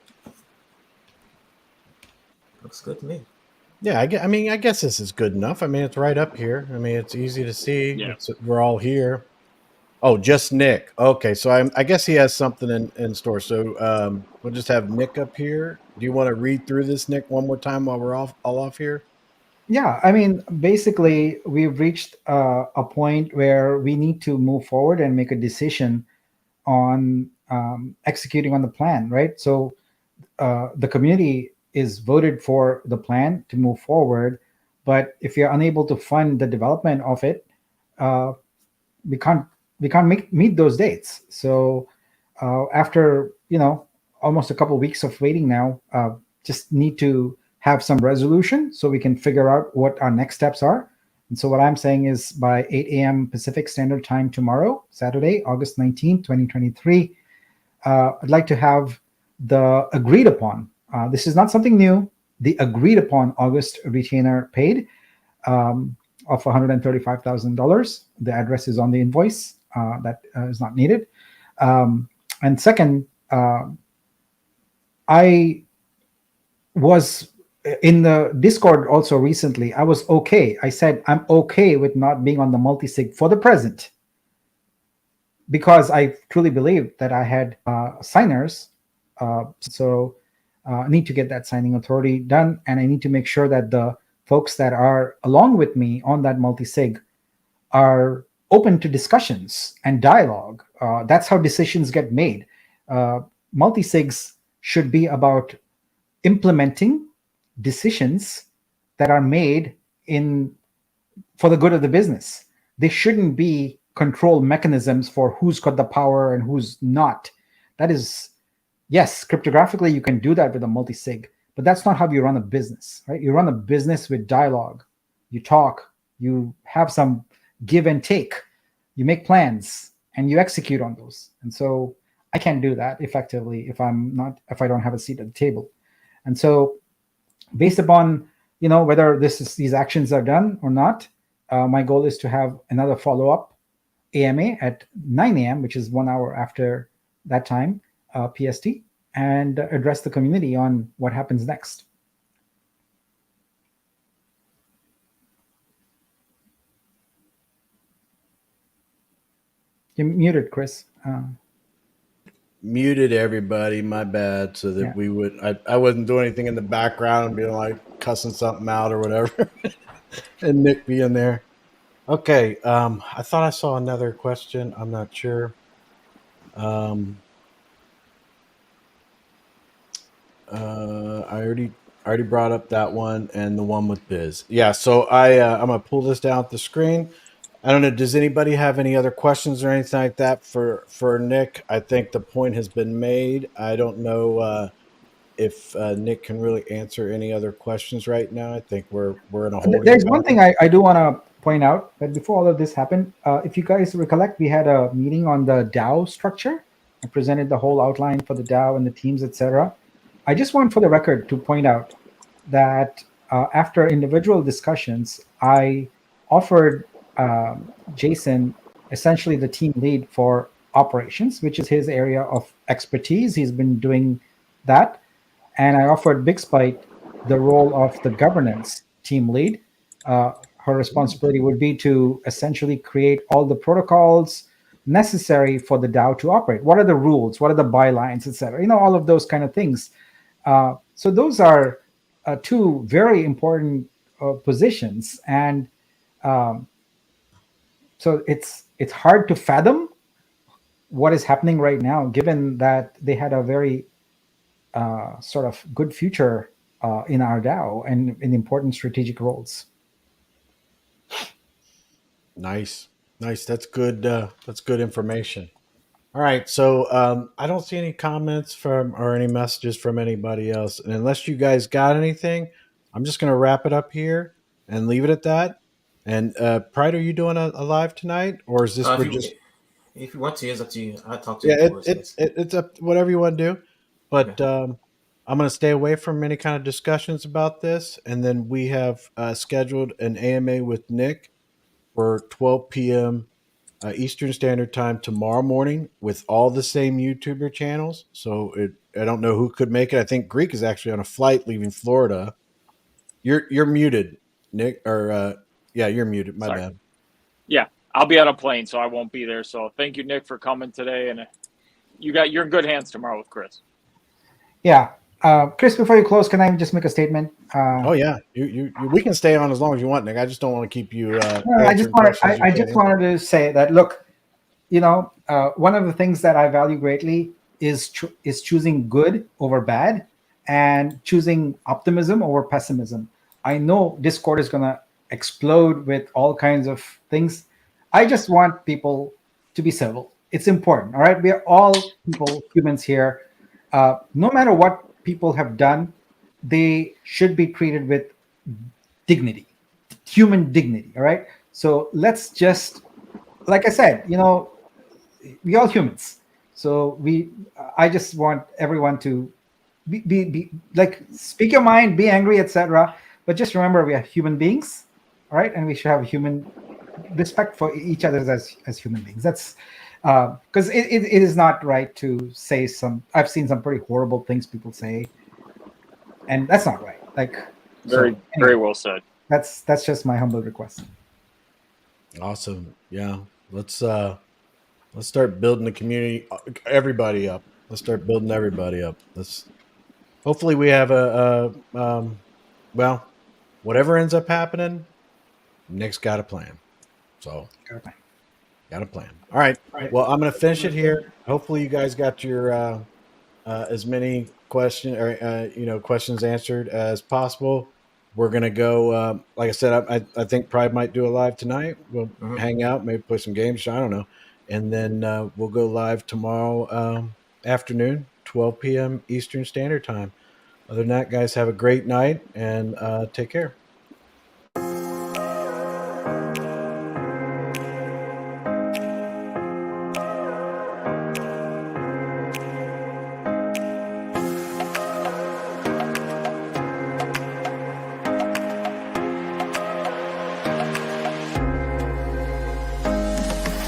Looks good to me. Yeah, I guess this is good enough. I mean, it's right up here. I mean, it's easy to see. Yeah. We're all here. Oh, just Nick. Okay, so I guess he has something in store. So we'll just have Nick up here. Do you want to read through this, Nick, one more time while we're all off here? Yeah, I mean, basically, we've reached a point where we need to move forward and make a decision on executing on the plan, right? So the community is voted for the plan to move forward, but if you're unable to fund the development of it, uh, we can't meet those dates. So after almost a couple of weeks of waiting now, just need to have some resolution so we can figure out what our next steps are. And so what I'm saying is by 8 a.m. Pacific Standard Time tomorrow, Saturday, August 19th, 2023, I'd like to have the agreed upon. This is not something new. The agreed upon August retainer paid of $135,000. The address is on the invoice. That is not needed. And second, I was in the Discord also recently. I was okay. I said I'm okay with not being on the multi-sig for the present, because I truly believe that I had signers. So I need to get that signing authority done, and I need to make sure that the folks that are along with me on that multi-sig are open to discussions and dialogue. That's how decisions get made. Multi-sigs should be about implementing decisions that are made for the good of the business. They shouldn't be control mechanisms for who's got the power and who's not. That is, yes, cryptographically you can do that with a multi-sig, but that's not how you run a business, right? You run a business with dialogue. You talk, you have some give and take, you make plans, and you execute on those. And so I can't do that effectively if I don't have a seat at the table. And so based upon whether these actions are done or not, my goal is to have another follow-up AMA at 9 a.m., which is 1 hour after that time, PST, and address the community on what happens next. You're muted, Chris. Muted everybody, my bad, so that we would I wasn't doing anything in the background, being like cussing something out or whatever. And Nick being there. Okay, I thought I saw another question. I'm not sure. I already brought up that one and the one with Biz. Yeah, so I'm gonna pull this down at the screen. I don't know. Does anybody have any other questions or anything like that for Nick? I think the point has been made. I don't know if Nick can really answer any other questions right now. I think we're in a holding. There's one thing I do want to point out, that before all of this happened, if you guys recollect, we had a meeting on the DAO structure. I presented the whole outline for the DAO and the teams, etc. I just want for the record to point out that after individual discussions, I offered Jason essentially the team lead for operations, which is his area of expertise. He's been doing that. And I offered Big Spite the role of the governance team lead. Her responsibility would be to essentially create all the protocols necessary for the DAO to operate. What are the rules? What are the bylines, etc.? All of those kind of things. So those are two very important positions, and so it's hard to fathom what is happening right now, given that they had a very sort of good future in our DAO and in important strategic roles. Nice. That's good. That's good information. All right. So I don't see any comments or any messages from anybody else. And unless you guys got anything, I'm just going to wrap it up here and leave it at that. And Pride, are you doing a live tonight, or is this if you want to, it's up to you. I'll talk to you. you. It's up whatever you want to do. But I'm going to stay away from any kind of discussions about this. And then we have scheduled an AMA with Nick for 12 p.m. Eastern Standard Time tomorrow morning with all the same YouTuber channels. So I don't know who could make it. I think Greek is actually on a flight leaving Florida. You're muted, Nick. Or yeah, you're muted. My bad. Yeah, I'll be on a plane, so I won't be there. So thank you, Nick, for coming today, and you're in good hands tomorrow with Chris. Yeah. Chris, before you close, can I just make a statement? Oh yeah, we can stay on as long as you want, Nick. I just don't want to keep you I just answering wanted questions. I just wanted to say that, look, one of the things that I value greatly is choosing good over bad and choosing optimism over pessimism. I know Discord is going to explode with all kinds of things. I just want people to be civil. It's important. All right. We are all people, humans here. No matter what people have done, they should be treated with dignity, human dignity. All right. So let's just, like I said, we all humans. So I just want everyone to be like, speak your mind, be angry, etc. But just remember, we are human beings, all right, and we should have human respect for each other as human beings. That's because it is not right to say some. I've seen some pretty horrible things people say, and that's not right. Like, Very well said. That's just my humble request. Awesome. Yeah. Let's start building the community, everybody up. Let's start building everybody up. Hopefully we have well, whatever ends up happening, Nick's got a plan. So got a plan. All right. Well, I'm going to finish it here. Hopefully you guys got your as many questions answered as possible. We're going to go, like I said, I think Pride might do a live tonight. We'll hang out, maybe play some games. I don't know. And then we'll go live tomorrow afternoon, 12 p.m. Eastern Standard Time. Other than that, guys, have a great night and take care.